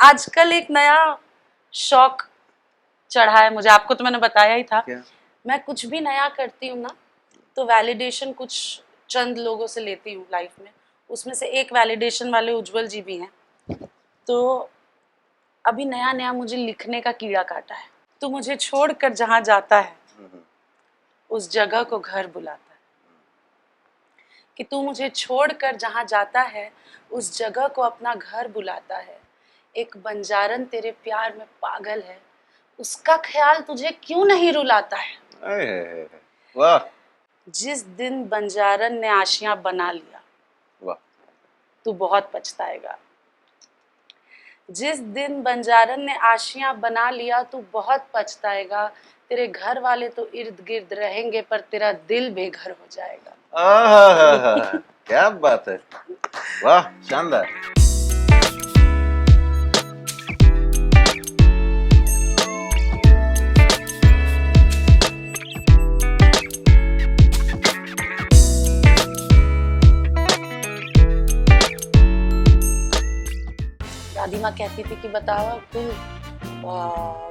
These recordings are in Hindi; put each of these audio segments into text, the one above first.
आजकल एक नया शौक चढ़ा है मुझे, आपको तो मैंने बताया ही था। क्या? मैं कुछ भी नया करती हूँ ना, तो वैलिडेशन कुछ चंद लोगों से लेती हूँ लाइफ में। उसमें से एक वैलिडेशन वाले उज्जवल जी भी हैं। तो अभी नया नया मुझे लिखने का कीड़ा काटा है। तो मुझे छोड़कर जहाँ जाता है उस जगह को घर बुलाता है। कि तू मुझे छोड़कर जहाँ जाता है उस जगह को अपना घर बुलाता है। एक बंजारन तेरे प्यार में पागल है, उसका ख्याल तुझे क्यों नहीं रुलाता है। वाह जिस दिन बंजारन ने आशियां बना लिया वाह। तू बहुत पछताएगा। जिस दिन बंजारन ने आशियां बना लिया तू बहुत पछताएगा। तेरे घर वाले तो इर्द गिर्द रहेंगे पर तेरा दिल बेघर हो जाएगा। क्या बात है, वाह शानदार। दादी माँ कहती थी कि बताओ कुल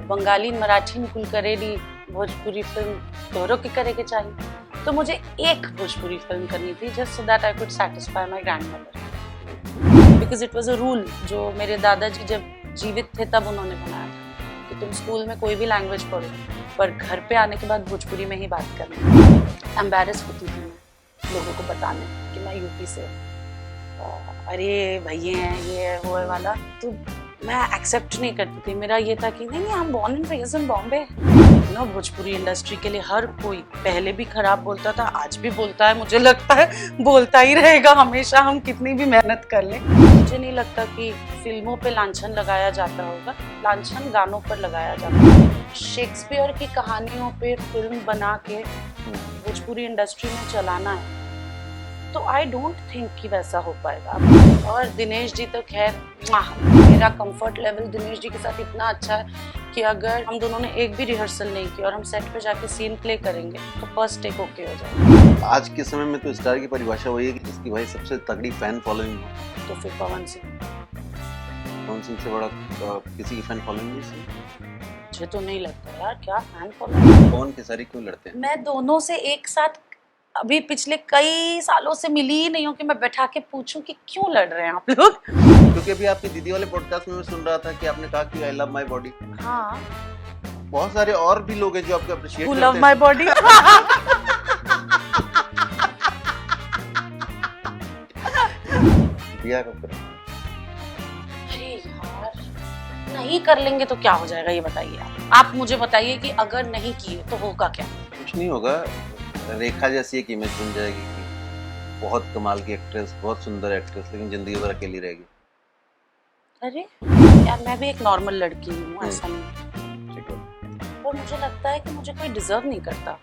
बंगाली मराठी कुल करेली भोजपुरी फिल्म दोनों की करे के चाहिए। तो मुझे एक भोजपुरी फिल्म करनी थी just so that I could satisfy my grandmother, because it was a rule जो मेरे दादाजी जब जीवित थे तब उन्होंने बनाया था कि तुम स्कूल में कोई भी लैंग्वेज पढ़ो पर घर पे आने के बाद भोजपुरी में ही बात करना। एम्बैरेस होती थी मैं लोगों को बताने कि मैं यूपी से, अरे भैया हैं ये है वो है वाला, तो मैं एक्सेप्ट नहीं करती थी। मेरा ये था कि नहीं I am born and raised in Bombay. You know Bhojpuri industry के लिए हर कोई पहले भी खराब बोलता था, आज भी बोलता है, मुझे लगता है बोलता ही रहेगा हमेशा, हम कितनी भी मेहनत कर लें। मुझे नहीं लगता कि फिल्मों पे लांछन लगाया जाता होगा, लांछन गानों पर लगाया जाता है। शेक्सपियर की कहानियों पे फिल्म बना के भोजपुरी इंडस्ट्री में चलाना है तो आई डोंट थिंक कि वैसा हो पाएगा। और दिनेश जी तो खैर मेरा कंफर्ट लेवल दिनेश जी के साथ इतना अच्छा है कि अगर हम दोनों ने एक भी रिहर्सल नहीं की और हम सेट पे जाके सीन प्ले करेंगे तो फर्स्ट टेक ओके हो जाएगा। आज के समय में तो स्टार की परिभाषा वही है कि जिसकी भाई सबसे तगड़ी फैन फॉलोइंग हो। तो फिर पवन सिंह से बड़ा किसी की फैन फॉलोइंग नहीं। मुझे तो नहीं लगता यार, क्या फैन फॉलोइंग। पवन खेसारी क्यों लड़ते हैं? मैं दोनों से एक साथ अभी पिछले कई सालों से मिली ही नहीं हूँ कि मैं बैठा के पूछूं कि क्यों लड़ रहे हैं आप लोग। क्योंकि अभी आपकी दीदी वाले पॉडकास्ट में मैं सुन रहा था कि आपने कहा कि आई लव माय बॉडी। हाँ, बहुत सारे और भी लोग हैं जो आपको अप्रिशिएट who करते love हैं। my body। बिया कब करें? अरे यार नहीं कर लेंगे तो क्या हो जाएगा ये बताइए आप मुझे बताइए कि अगर नहीं किए तो होगा क्या। कुछ नहीं होगा, रेखा जैसी एक इमेज बन जाएगी कि बहुत कमाल की एक्ट्रेस, बहुत सुंदर एक्ट्रेस, लेकिन जिंदगी भर अकेली रहेगी। अरे यार मैं भी एक नॉर्मल लड़की हूँ, ऐसा नहीं, ठीक है। पर मुझे लगता है कि मुझे कोई डिजर्व नहीं करता।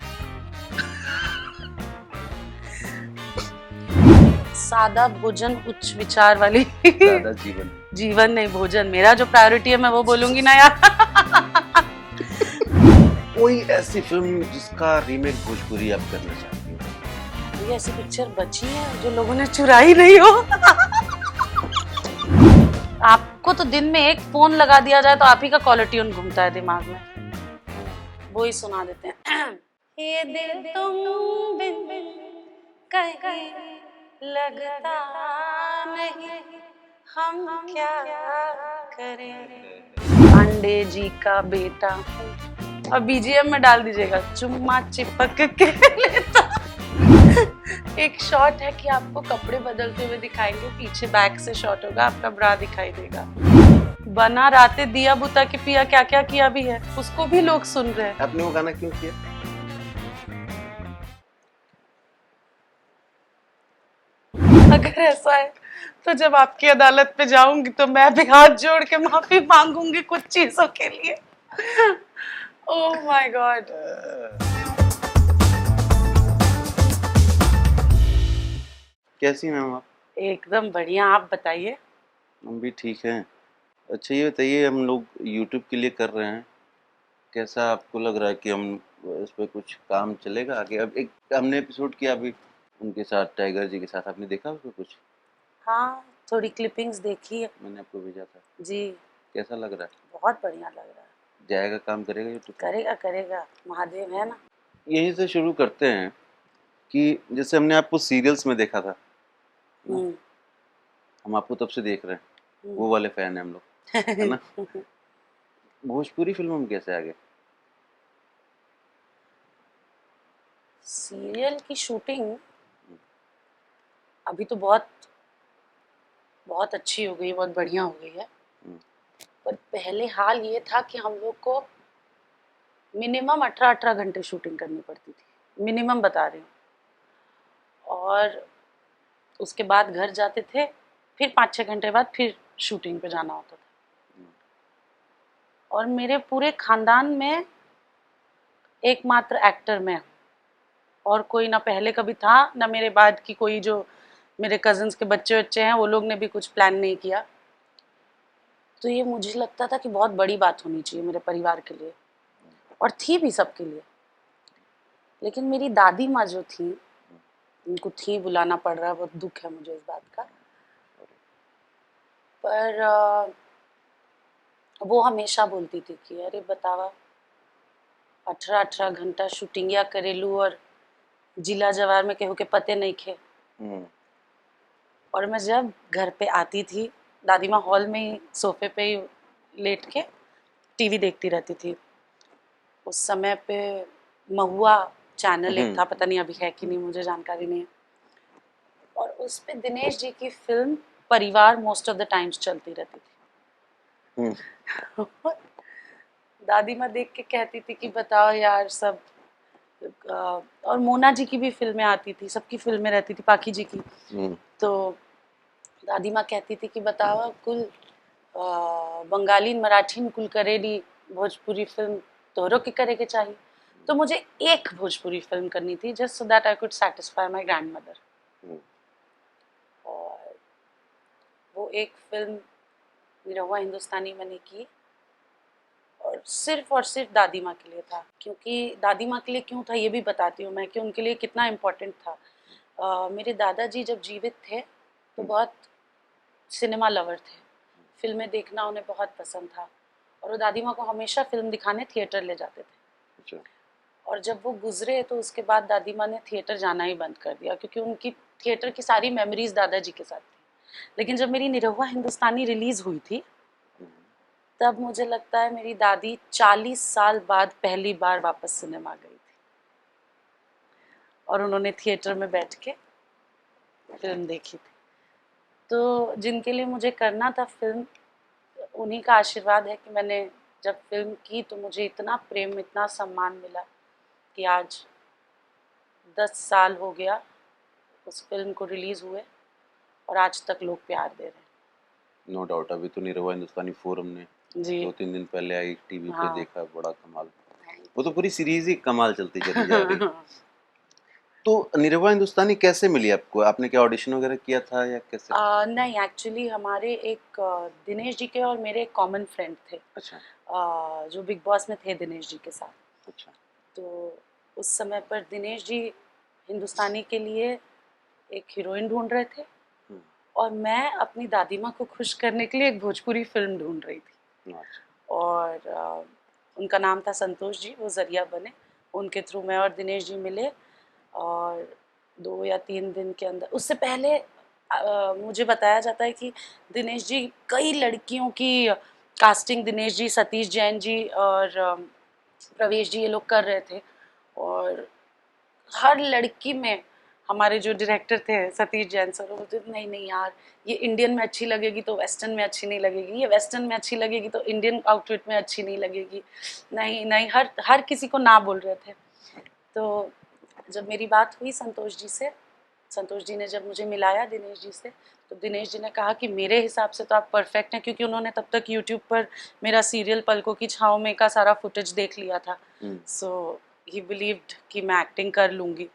सादा भोजन उच्च विचार वाली सादा जीवन, जीवन नहीं भोजन, मेरा जो प्रायोरिटी है मैं वो बोलूंगी ना यार। कोई ऐसी फिल्म जिसका रीमेक भोजपुरी आप करना चाहती हो? कोई ऐसी पिक्चर बची है जो लोगों ने चुराई नहीं हो। आपको तो दिन में एक फोन लगा दिया जाए तो आप ही का कॉलर ट्यून घूमता है दिमाग में, वो ही सुना देते हैं। ये दिल तुम बिन कहीं लगता नहीं, हम क्या करें। पांडे जी का बेटा और बीजीएम में डाल दीजिएगा चुम्मा चिपक के लेता। एक शॉट है कि आपको कपड़े बदलते हुए दिखाएंगे, पीछे बैक से शॉट होगा, आपका ब्रा दिखाई देगा। बना राते दिया बुता के पिया क्या क्या किया भी है, उसको भी लोग सुन रहे हैं। आपने वो गाना क्यों किया? अगर ऐसा है तो जब आपकी अदालत पे जाऊंगी तो मैं भी हाथ जोड़ के माफी मांगूंगी कुछ चीजों के लिए। Oh my God. कैसी मैम आप? एकदम बढ़िया, आप बताइए। हम भी ठीक हैं। अच्छा ये बताइए, हम लोग यूट्यूब के लिए कर रहे हैं, कैसा आपको लग रहा है कि हम इस पे कुछ काम चलेगा आगे? अब एक हमने एपिसोड किया अभी उनके साथ, टाइगर जी के साथ, आपने देखा उसको कुछ? हाँ थोड़ी क्लिपिंग्स देखी है मैंने आपको भेजा था। जी। कैसा लग रहा है? बहुत बढ़िया लग रहा है। जाएगा, काम करेगा यूट्यूब? करेगा करेगा, महादेव है ना। यहीं से शुरू करते हैं कि जैसे हमने आपको सीरियल्स में देखा था ना, हम्म हम आपको तब से देख रहे हैं, हम्म। वो वाले फैन हैं हम लोग, है ना। भोजपुरी फिल्मों में कैसे आ गए? सीरियल की शूटिंग अभी तो बहुत बहुत अच्छी हो गई, बहुत बढ़िया हो गई है। हम्म, पर पहले हाल ये था कि हम लोग को मिनिमम 18-18 घंटे शूटिंग करनी पड़ती थी, मिनिमम बता रही हूँ। और उसके बाद घर जाते थे, फिर 5-6 घंटे बाद फिर शूटिंग पे जाना होता था। और मेरे पूरे खानदान में एकमात्र एक्टर मैं हूँ, और कोई ना पहले कभी था ना मेरे बाद की कोई, जो मेरे कजन्स के बच्चे बच्चे हैं वो लोग ने भी कुछ प्लान नहीं किया। तो ये मुझे लगता था कि बहुत बड़ी बात होनी चाहिए मेरे परिवार के लिए, और थी भी सबके लिए। लेकिन मेरी दादी माँ जो थी, उनको थी बुलाना पड़ रहा है, बहुत दुख है मुझे इस बात का। पर वो हमेशा बोलती थी कि अरे बतावा, 18-18 घंटा शूटिंग या करेलू, और जिला जवार में केहू के पते नहीं खे। हम्म, और मैं जब घर पे आती थी, दादी माँ हॉल में ही सोफे पे ही लेट के टीवी देखती रहती थी। उस समय पे महुआ चैनल एक था, पता नहीं अभी है कि नहीं, मुझे जानकारी नहीं है। और उस पे दिनेश जी की फिल्म परिवार मोस्ट ऑफ द टाइम्स चलती रहती हम्म, थी। दादी माँ देख के कहती थी कि बताओ यार, सब और मोना जी की भी फिल्में आती थी, सबकी फिल्में रहती थी, पाखी जी की। हम्म, तो दादी माँ कहती थी कि बताओ, कुल बंगाली मराठी कुल करेली, भोजपुरी फिल्म तोहरों के करे के चाहिए। तो मुझे एक भोजपुरी फिल्म करनी थी, just so that I could satisfy my grandmother. हम्म, और वो एक फिल्म निरहुआ हिंदुस्तानी मैंने की, और सिर्फ दादी माँ के लिए था। क्योंकि दादी माँ के लिए क्यों था ये भी बताती हूँ मैं, कि उनके लिए कितना इम्पोर्टेंट था। मेरे दादाजी जब जीवित थे तो बहुत सिनेमा लवर थे, फिल्में देखना उन्हें बहुत पसंद था। और वो दादी माँ को हमेशा फिल्म दिखाने थिएटर ले जाते थे। अच्छा, और जब वो गुजरे तो उसके बाद दादी माँ ने थिएटर जाना ही बंद कर दिया, क्योंकि उनकी थिएटर की सारी मेमोरीज दादाजी के साथ थी। लेकिन जब मेरी निरहुआ हिंदुस्तानी रिलीज हुई थी, तब मुझे लगता है मेरी दादी 40 साल बाद पहली बार वापस सिनेमा गई थी, और उन्होंने थिएटर में बैठ के फिल्म देखी थी। तो जिनके लिए मुझे करना था फिल्म, उन्हीं का आशीर्वाद है कि मैंने जब फिल्म की तो मुझे इतना प्रेम, इतना सम्मान मिला कि आज 10 साल हो गया उस फिल्म को रिलीज हुए, और आज तक लोग प्यार दे रहे हैं। No doubt. अभी तो निरहुआ हिंदुस्तानी फोरम ने जी 2-3 दिन पहले आई, टीवी पे हाँ। देखा, बड़ा कमाल। वो तो पूरी सीरीज ही कमाल चलती चली जा रही। तो निरहुआ हिंदुस्तानी कैसे मिली आपको? आपने क्या ऑडिशन वगैरह किया था या कैसे? नहीं, एक्चुअली हमारे एक दिनेश जी के और मेरे एक कॉमन फ्रेंड थे, अच्छा, जो बिग बॉस में थे दिनेश जी के साथ। अच्छा, तो उस समय पर दिनेश जी हिंदुस्तानी के लिए एक हीरोइन ढूंढ रहे थे, हम्म, और मैं अपनी दादी माँ को खुश करने के लिए एक भोजपुरी फिल्म ढूंढ रही थी। अच्छा, और उनका नाम था संतोष जी, वो जरिया बने, उनके थ्रू मैं और दिनेश जी मिले। और 2 या 3 दिन के अंदर, उससे पहले मुझे बताया जाता है कि दिनेश जी कई लड़कियों की कास्टिंग, दिनेश जी, सतीश जैन जी और प्रवेश जी, ये लोग कर रहे थे। और हर लड़की में हमारे जो डायरेक्टर थे सतीश जैन सर, वो बोलते नहीं नहीं यार, ये इंडियन में अच्छी लगेगी तो वेस्टर्न में अच्छी नहीं लगेगी, ये वेस्टर्न में अच्छी लगेगी तो इंडियन आउटफिट में अच्छी नहीं लगेगी। नहीं नहीं, हर हर किसी को ना बोल रहे थे। तो जब मेरी बात हुई संतोष जी से, संतोष जी ने जब मुझे मिलाया दिनेश जी से, तो दिनेश जी ने कहा कि मेरे हिसाब से तो आप परफेक्ट हैं, क्योंकि उन्होंने तब तक यूट्यूब पर मेरा सीरियल पलकों की छाँव में का सारा फुटेज देख लिया था। सो ही बिलीव्ड कि मैं एक्टिंग कर लूँगी।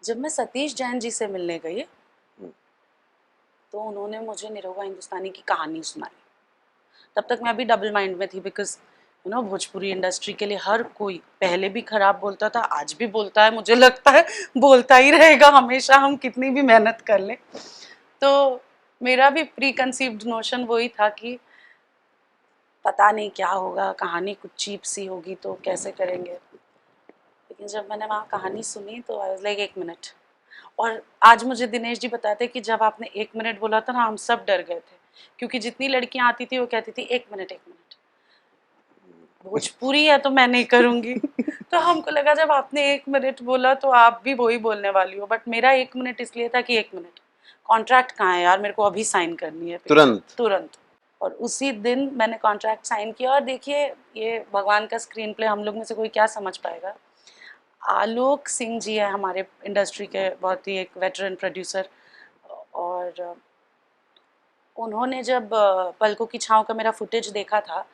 जब मैं सतीश जैन जी से मिलने गई तो उन्होंने मुझे निरहुआ हिंदुस्तानी की कहानी सुनाई। तब तक मैं अभी डबल माइंड में थी, बिकॉज भोजपुरी इंडस्ट्री के लिए हर कोई पहले भी खराब बोलता था, आज भी बोलता है, मुझे लगता है बोलता ही रहेगा हमेशा, हम कितनी भी मेहनत कर लें। तो मेरा भी प्री कंसीव्ड नोशन वही था कि पता नहीं क्या होगा, कहानी कुछ चीप सी होगी तो कैसे करेंगे। लेकिन जब मैंने वहाँ कहानी सुनी तो आई वाज लाइक 1 मिनट। और आज मुझे दिनेश जी बताते कि जब आपने 1 मिनट बोला था ना, हम सब डर गए थे, क्योंकि जितनी लड़कियां आती थी वो कहती थी 1 मिनट 1 मिनट, भोजपुरी है तो मैं नहीं करूंगी। तो हमको लगा जब आपने 1 मिनट बोला तो आप भी वही बोलने वाली हो, बट मेरा 1 मिनट इसलिए था कि 1 मिनट कॉन्ट्रैक्ट कहाँ है यार, मेरे को अभी साइन करनी है पिक्चर, तुरंत। तुरंत। और उसी दिन मैंने कॉन्ट्रैक्ट साइन किया। और देखिए, ये भगवान का स्क्रीन प्ले, हम लोग में से कोई क्या समझ पाएगा। आलोक सिंह जी है हमारे इंडस्ट्री के बहुत ही एक वेटरन प्रोड्यूसर, और उन्होंने जब पलकों की छाँव का मेरा फुटेज देखा था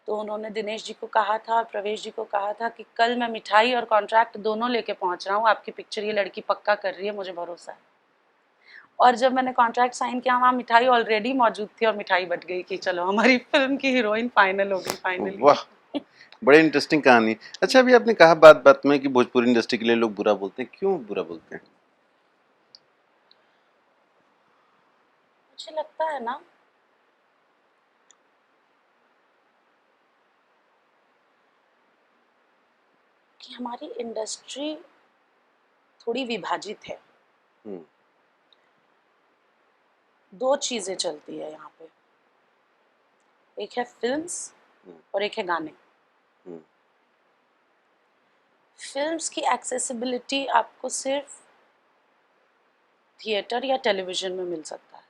तो उन्होंने दिनेश जी को कहा था और प्रवेश जी को कहा था कि कल मैं मिठाई और कॉन्ट्रैक्ट दोनों लेके पहुंच रहा हूँ, आपकी पिक्चर ये लड़की पक्का कर रही है, मुझे भरोसा है। और जब मैंने कॉन्ट्रैक्ट साइन किया, वहाँ मिठाई ऑलरेडी मौजूद थी और मिठाई बट गई कि चलो हमारी फिल्म की हीरोइन फाइनल हो गई फाइनली। वाह, बड़े इंटरेस्टिंग कहानी। अच्छा, अभी आपने कहा बात बात में कि भोजपुरी इंडस्ट्री के लिए लोग बुरा बोलते हैं, क्यों बुरा बोलते हैं? मुझे लगता है ना कि हमारी इंडस्ट्री थोड़ी विभाजित है। हम्म, दो चीज़ें चलती है यहाँ पे, एक है फिल्म्स हम्म, और एक है गाने। हम्म, फिल्म्स की एक्सेसिबिलिटी आपको सिर्फ थिएटर या टेलीविज़न में मिल सकता है,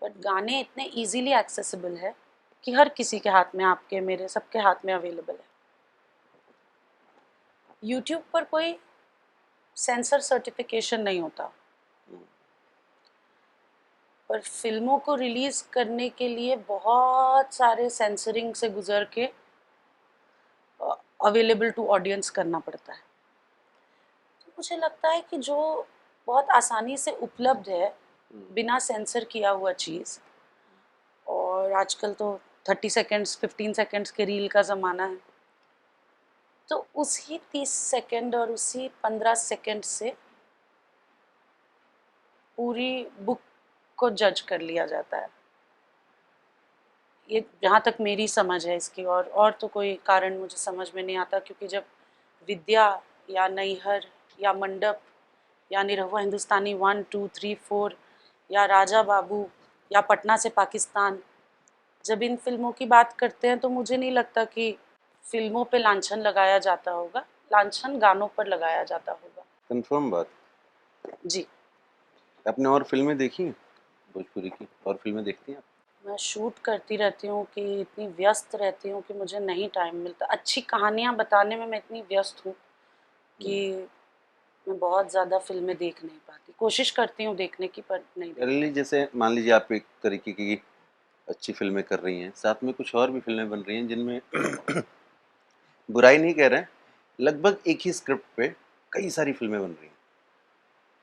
बट गाने इतने इजीली एक्सेसिबल है कि हर किसी के हाथ में, आपके मेरे सबके हाथ में अवेलेबल है। यूट्यूब पर कोई सेंसर सर्टिफिकेशन नहीं होता, पर फिल्मों को रिलीज़ करने के लिए बहुत सारे सेंसरिंग से गुजर के अवेलेबल टू ऑडियंस करना पड़ता है। तो मुझे लगता है कि जो बहुत आसानी से उपलब्ध है बिना सेंसर किया हुआ चीज़, और आजकल तो 30 सेकेंड्स 15 सेकेंड्स के रील का ज़माना है, तो उसी 30 सेकेंड और उसी 15 सेकेंड से पूरी बुक को जज कर लिया जाता है। ये जहाँ तक मेरी समझ है इसकी, और तो कोई कारण मुझे समझ में नहीं आता, क्योंकि जब विद्या या नैहर या मंडप या निरहुआ हिंदुस्तानी 1 2 3 4 या राजा बाबू या पटना से पाकिस्तान, जब इन फिल्मों की बात करते हैं तो मुझे नहीं लगता कि फिल्मों पे लांछन लगाया जाता होगा, लांछन गानों पर लगाया जाता होगा। कंफर्म बात। जी। आपने और फिल्में देखी हैं भोजपुरी की? और फिल्में देखती हैं आप? मैं शूट करती रहती हूँ कि इतनी व्यस्त रहती हूँ कि मुझे नहीं टाइम मिलता। अच्छी कहानियाँ बताने में मैं इतनी व्यस्त हूँ कि मैं बहुत ज़्यादा फिल्में देख नहीं पाती। कोशिश करती हूँ देखने की, पर नहीं देख रियली, पाती। जैसे मान लीजिए आप एक तरीके की अच्छी फिल्में कर रही हैं, साथ में कुछ और भी फिल्में बन रही हैं जिनमें बुराई नहीं कह रहे हैं, लगभग एक ही स्क्रिप्ट पे कई सारी फिल्में बन रही हैं,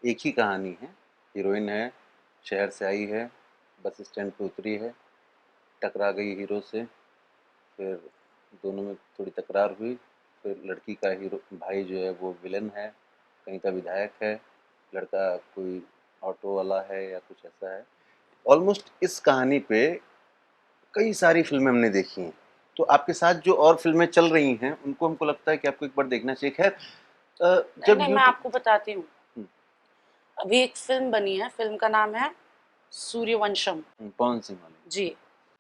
एक ही कहानी है, हीरोइन है, शहर से आई है, बस स्टैंड पे उतरी है, टकरा गई हीरो से, फिर दोनों में थोड़ी तकरार हुई, फिर लड़की का हीरो भाई जो है वो विलन है, कहीं का विधायक है, लड़का कोई ऑटो वाला है या कुछ ऐसा है। ऑलमोस्ट इस कहानी पे कई सारी फिल्में हमने देखी हैं। तो आपके साथ जो और फिल्में चल रही हैं उनको हमको लगता है कि आपको एक बार देखना चाहिए। खैर, नहीं जब नहीं, मैं यूट्यूब आपको बताती हूँ। अभी एक फिल्म बनी है, फिल्म का नाम है सूर्यवंशम। पवन सिंह वाली। जी।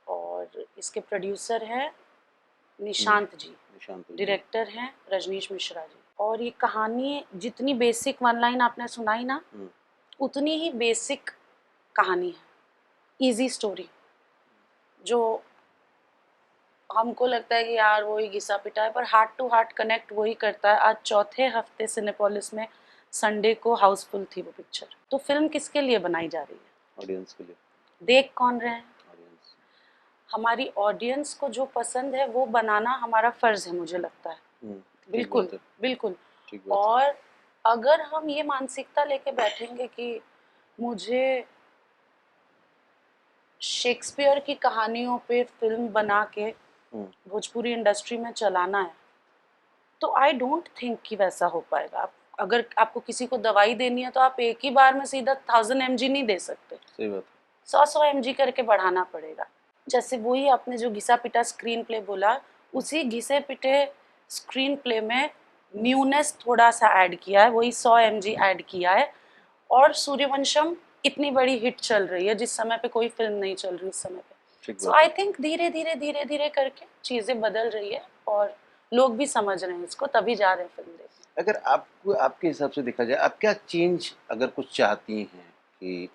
और इसके प्रोड्यूसर हैं हम्म, निशांत जी, निशांत जी। डायरेक्टर हैं रजनीश मिश्रा जी। और ये कहानी जितनी बेसिक वन लाइन आपने सुनाई ना, हम्म, उतनी ही बेसिक कहानी है, इजी स्टोरी, जो हमको लगता है कि यार वही घिसा पिटा है, पर हार्ट टू हार्ट कनेक्ट वही करता है। आज चौथे हफ्ते सिनेपोलिस में संडे को हाउसफुल थी वो पिक्चर। तो फिल्म किसके लिए बनाई जा रही है? ऑडियंस के लिए। देख कौन रहे हैं? ऑडियंस। हमारी ऑडियंस को जो पसंद है वो बनाना हमारा फर्ज है, मुझे लगता है। ठीक बिल्कुल बात है। बिल्कुल। ठीक बात है। और अगर हम ये मानसिकता लेके बैठेंगे कि मुझे शेक्सपियर की कहानियों पे फिल्म बना के हम्म, भोजपुरी इंडस्ट्री में चलाना है, तो आई डोंट थिंक कि वैसा हो पाएगा। अगर आपको किसी को दवाई देनी है तो आप एक ही बार में सीधा 1000 mg नहीं दे सकते। सही बात है। 100 mg करके बढ़ाना पड़ेगा। जैसे वही आपने जो घिसा पिटा स्क्रीन प्ले बोला, उसी घिसे पिटे स्क्रीन प्ले में न्यूनेस थोड़ा सा ऐड किया है, वही 100 mg ऐड किया है। और सूर्यवंशम इतनी बड़ी हिट चल रही है जिस समय पे कोई फिल्म नहीं चल रही उस समय पे। सो आई थिंक धीरे धीरे करके चीजें बदल रही है और लोग भी समझ रहे हैं इसको, तभी जा रहे हैं फिल्म देखने। अगर आपको आपके हिसाब से देखा जाए, आप क्या चेंज अगर कुछ चाहती हैं कि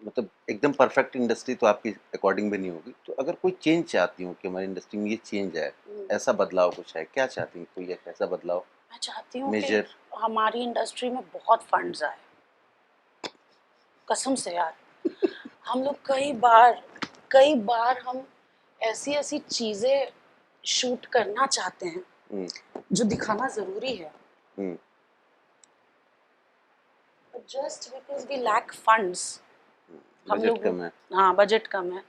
मतलब एकदम परफेक्ट इंडस्ट्री तो आपकी अकॉर्डिंग भी नहीं होगी, तो अगर कोई चेंज चाहती हूँ कि हमारी इंडस्ट्री में ये चेंज है, ऐसा बदलाव कुछ है, क्या चाहती हैं? कोई एक ऐसा बदलाव मैं चाहती हूँ कि मेजर? हमारी इंडस्ट्री में बहुत फंड्स आए, कसम से यार। हम लोग कई बार हम ऐसी ऐसी चीजें शूट करना चाहते हैं जो दिखाना जरूरी है, just because we lack funds, हम लोग कम है। हाँ बजट कम है,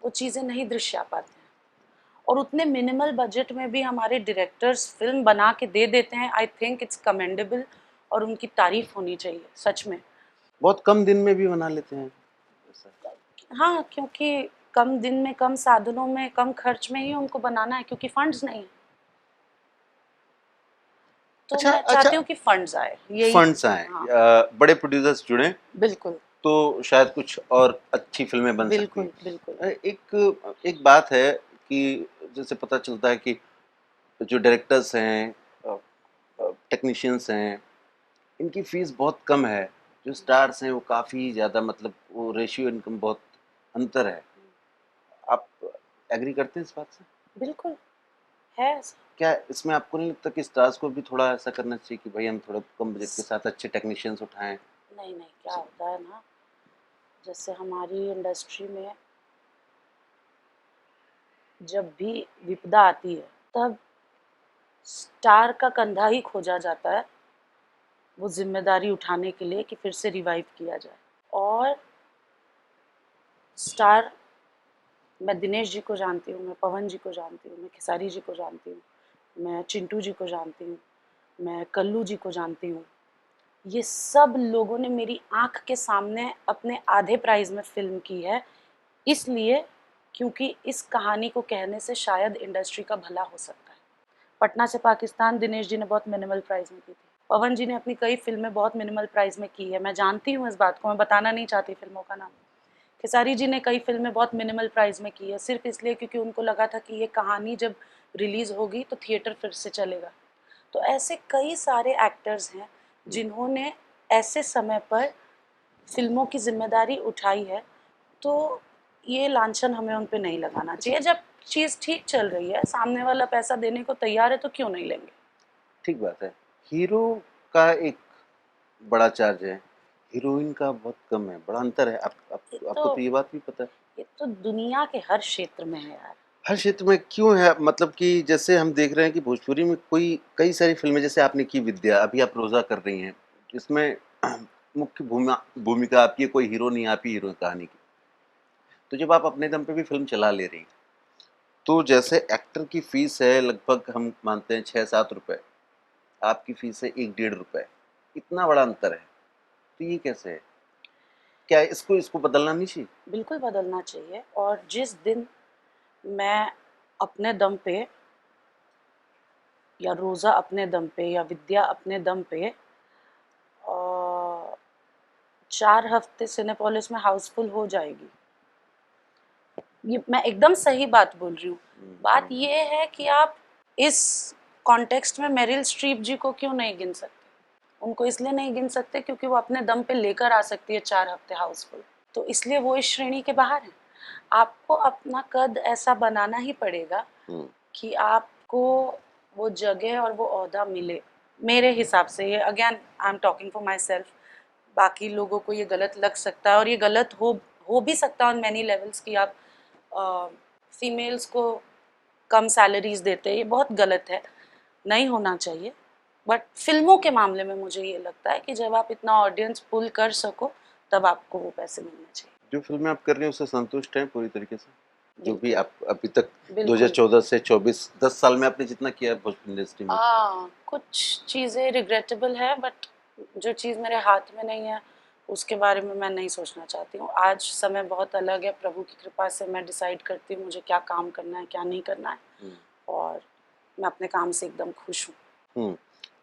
वो चीजें नहीं दृश्या पाते हैं। और उतने मिनिमल बजट में भी हमारे डायरेक्टर्स फिल्म बना के दे देते हैं। आई थिंक इट्स कमेंडेबल और उनकी तारीफ होनी चाहिए सच में। बहुत कम दिन में भी बना लेते हैं ऐसा। हाँ, क्योंकि कम दिन में, कम साधनों में, कम खर्च में ही उनको बनाना है, क्योंकि फंड्स नहीं है। तो अच्छा, मैं चाहती हूँ कि फंड्स आए, यही फंड्स आए, हाँ, बड़े प्रोड्यूसर्स जुड़े, बिल्कुल तो शायद कुछ और अच्छी फिल्में बन सकती हैं। बिल्कुल। एक बात है कि जैसे पता चलता है कि जो डायरेक्टर्स हैं, टेक्नीशियंस हैं, इनकी फीस बहुत कम है। जो स्टार्स हैं वो काफ़ी ज़्यादा, मतलब वो रेशियो इनकम बहुत अंतर है। आप एग्री करते हैं इस बात से? बिल्कुल है ऐसा। क्या इसमें आपको नहीं लगता कि स्टार्स को भी थोड़ा ऐसा करना चाहिए कि भाई हम थोड़ा कम बजट के साथ अच्छे टेक्नीशियंस उठाएं? नहीं, क्या होता है ना, जैसे हमारी इंडस्ट्री में जब भी विपदा आती है तब स्टार का कंधा ही खोजा जाता है वो जिम्मेदारी उठाने के लिए कि फिर से रिवाइव किया जाए। और स्टार, मैं दिनेश जी को जानती हूँ, मैं पवन जी को जानती हूँ, मैं खेसारी जी को जानती हूँ, मैं चिंटू जी को जानती हूँ, मैं कल्लू जी को जानती हूँ। ये सब लोगों ने मेरी आंख के सामने अपने आधे प्राइस में फिल्म की है, इसलिए क्योंकि इस कहानी को कहने से शायद इंडस्ट्री का भला हो सकता है। पटना से पाकिस्तान दिनेश जी ने बहुत मिनिमल प्राइस में की थी। पवन जी ने अपनी कई फिल्में बहुत मिनिमल प्राइस में की है, मैं जानती हूँ इस बात को, मैं बताना नहीं चाहती फिल्मों का नाम। खेसारी जी ने कई फिल्में बहुत मिनिमल प्राइस में की है, सिर्फ इसलिए क्योंकि उनको लगा था कि ये कहानी जब रिलीज होगी तो थिएटर फिर से चलेगा। तो ऐसे कई सारे एक्टर्स हैं जिन्होंने ऐसे समय पर फिल्मों की जिम्मेदारी उठाई है, तो ये लांछन हमें उन पे नहीं लगाना चाहिए। जब चीज़ ठीक चल रही है, सामने वाला पैसा देने को तैयार है, तो क्यों नहीं लेंगे। ठीक बात है। हीरो का एक बड़ा चार्ज है, हीरोइन का बहुत कम है, बड़ा अंतर है। आपको तो ये बात भी पता है। ये तो दुनिया के हर क्षेत्र में है यार। हर क्षेत्र में क्यों है? मतलब कि जैसे हम देख रहे हैं कि भोजपुरी में कोई कई सारी फिल्में, जैसे आपने की विद्या, अभी आप रोजा कर रही हैं, जिसमें मुख्य भूमिका आपकी है, कोई हीरो नहीं, आप ही हीरो कहानी की। तो जब आप अपने दम पे भी फिल्म चला ले रही हैं, तो जैसे एक्टर की फीस है लगभग हम मानते हैं 6-7 रुपए, आपकी फीस है 1-1.5 रुपए, इतना बड़ा अंतर है। तो ये कैसे है? क्या इसको इसको बदलना नहीं चाहिए? बिल्कुल बदलना चाहिए। और जिस दिन मैं अपने दम पे, या रोज़ा अपने दम पे, या विद्या अपने दम पे 4 हफ्ते सिनेपोलिस में हाउसफुल हो जाएगी, ये मैं एकदम सही बात बोल रही हूँ। बात ये है कि आप इस कॉन्टेक्स्ट में मेरिल स्ट्रीप जी को क्यों नहीं गिन सकते। उनको इसलिए नहीं गिन सकते क्योंकि वो अपने दम पे लेकर आ सकती है 4 हफ्ते हाउसफुल, तो इसलिए वो इस श्रेणी के बाहर है। आपको अपना कद ऐसा बनाना ही पड़ेगा कि आपको वो जगह और वो ओहदा मिले। मेरे हिसाब से, ये again I am talking for my self, बाकी लोगों को ये गलत लग सकता है और ये गलत हो भी सकता है ऑन मैनी लेवल्स कि आप फीमेल्स को कम सैलरीज देते हैं, ये बहुत गलत है, नहीं होना चाहिए। बट फिल्मों के मामले में मुझे ये लगता है कि जब आप इतना ऑडियंस पुल कर सको तब आपको वो पैसे मिलने चाहिए। जो फिल्में आप कर रहे हैं उससे संतुष्ट हैं पूरी तरीके से? जो भी बिल्कुल। आप अभी तक बिल्कुल। 2014 से 24, 10 साल में आपने जितना किया है भोजपुरी इंडस्ट्री में? कुछ चीज़ें रिग्रेटेबल है, बट जो चीज़ मेरे हाथ में नहीं है उसके बारे में मैं नहीं सोचना चाहती हूँ। आज समय बहुत अलग है, प्रभु की कृपा से मैं डिसाइड करती हूँ मुझे क्या काम करना है, क्या नहीं करना है, और मैं अपने काम से एकदम खुश हूँ।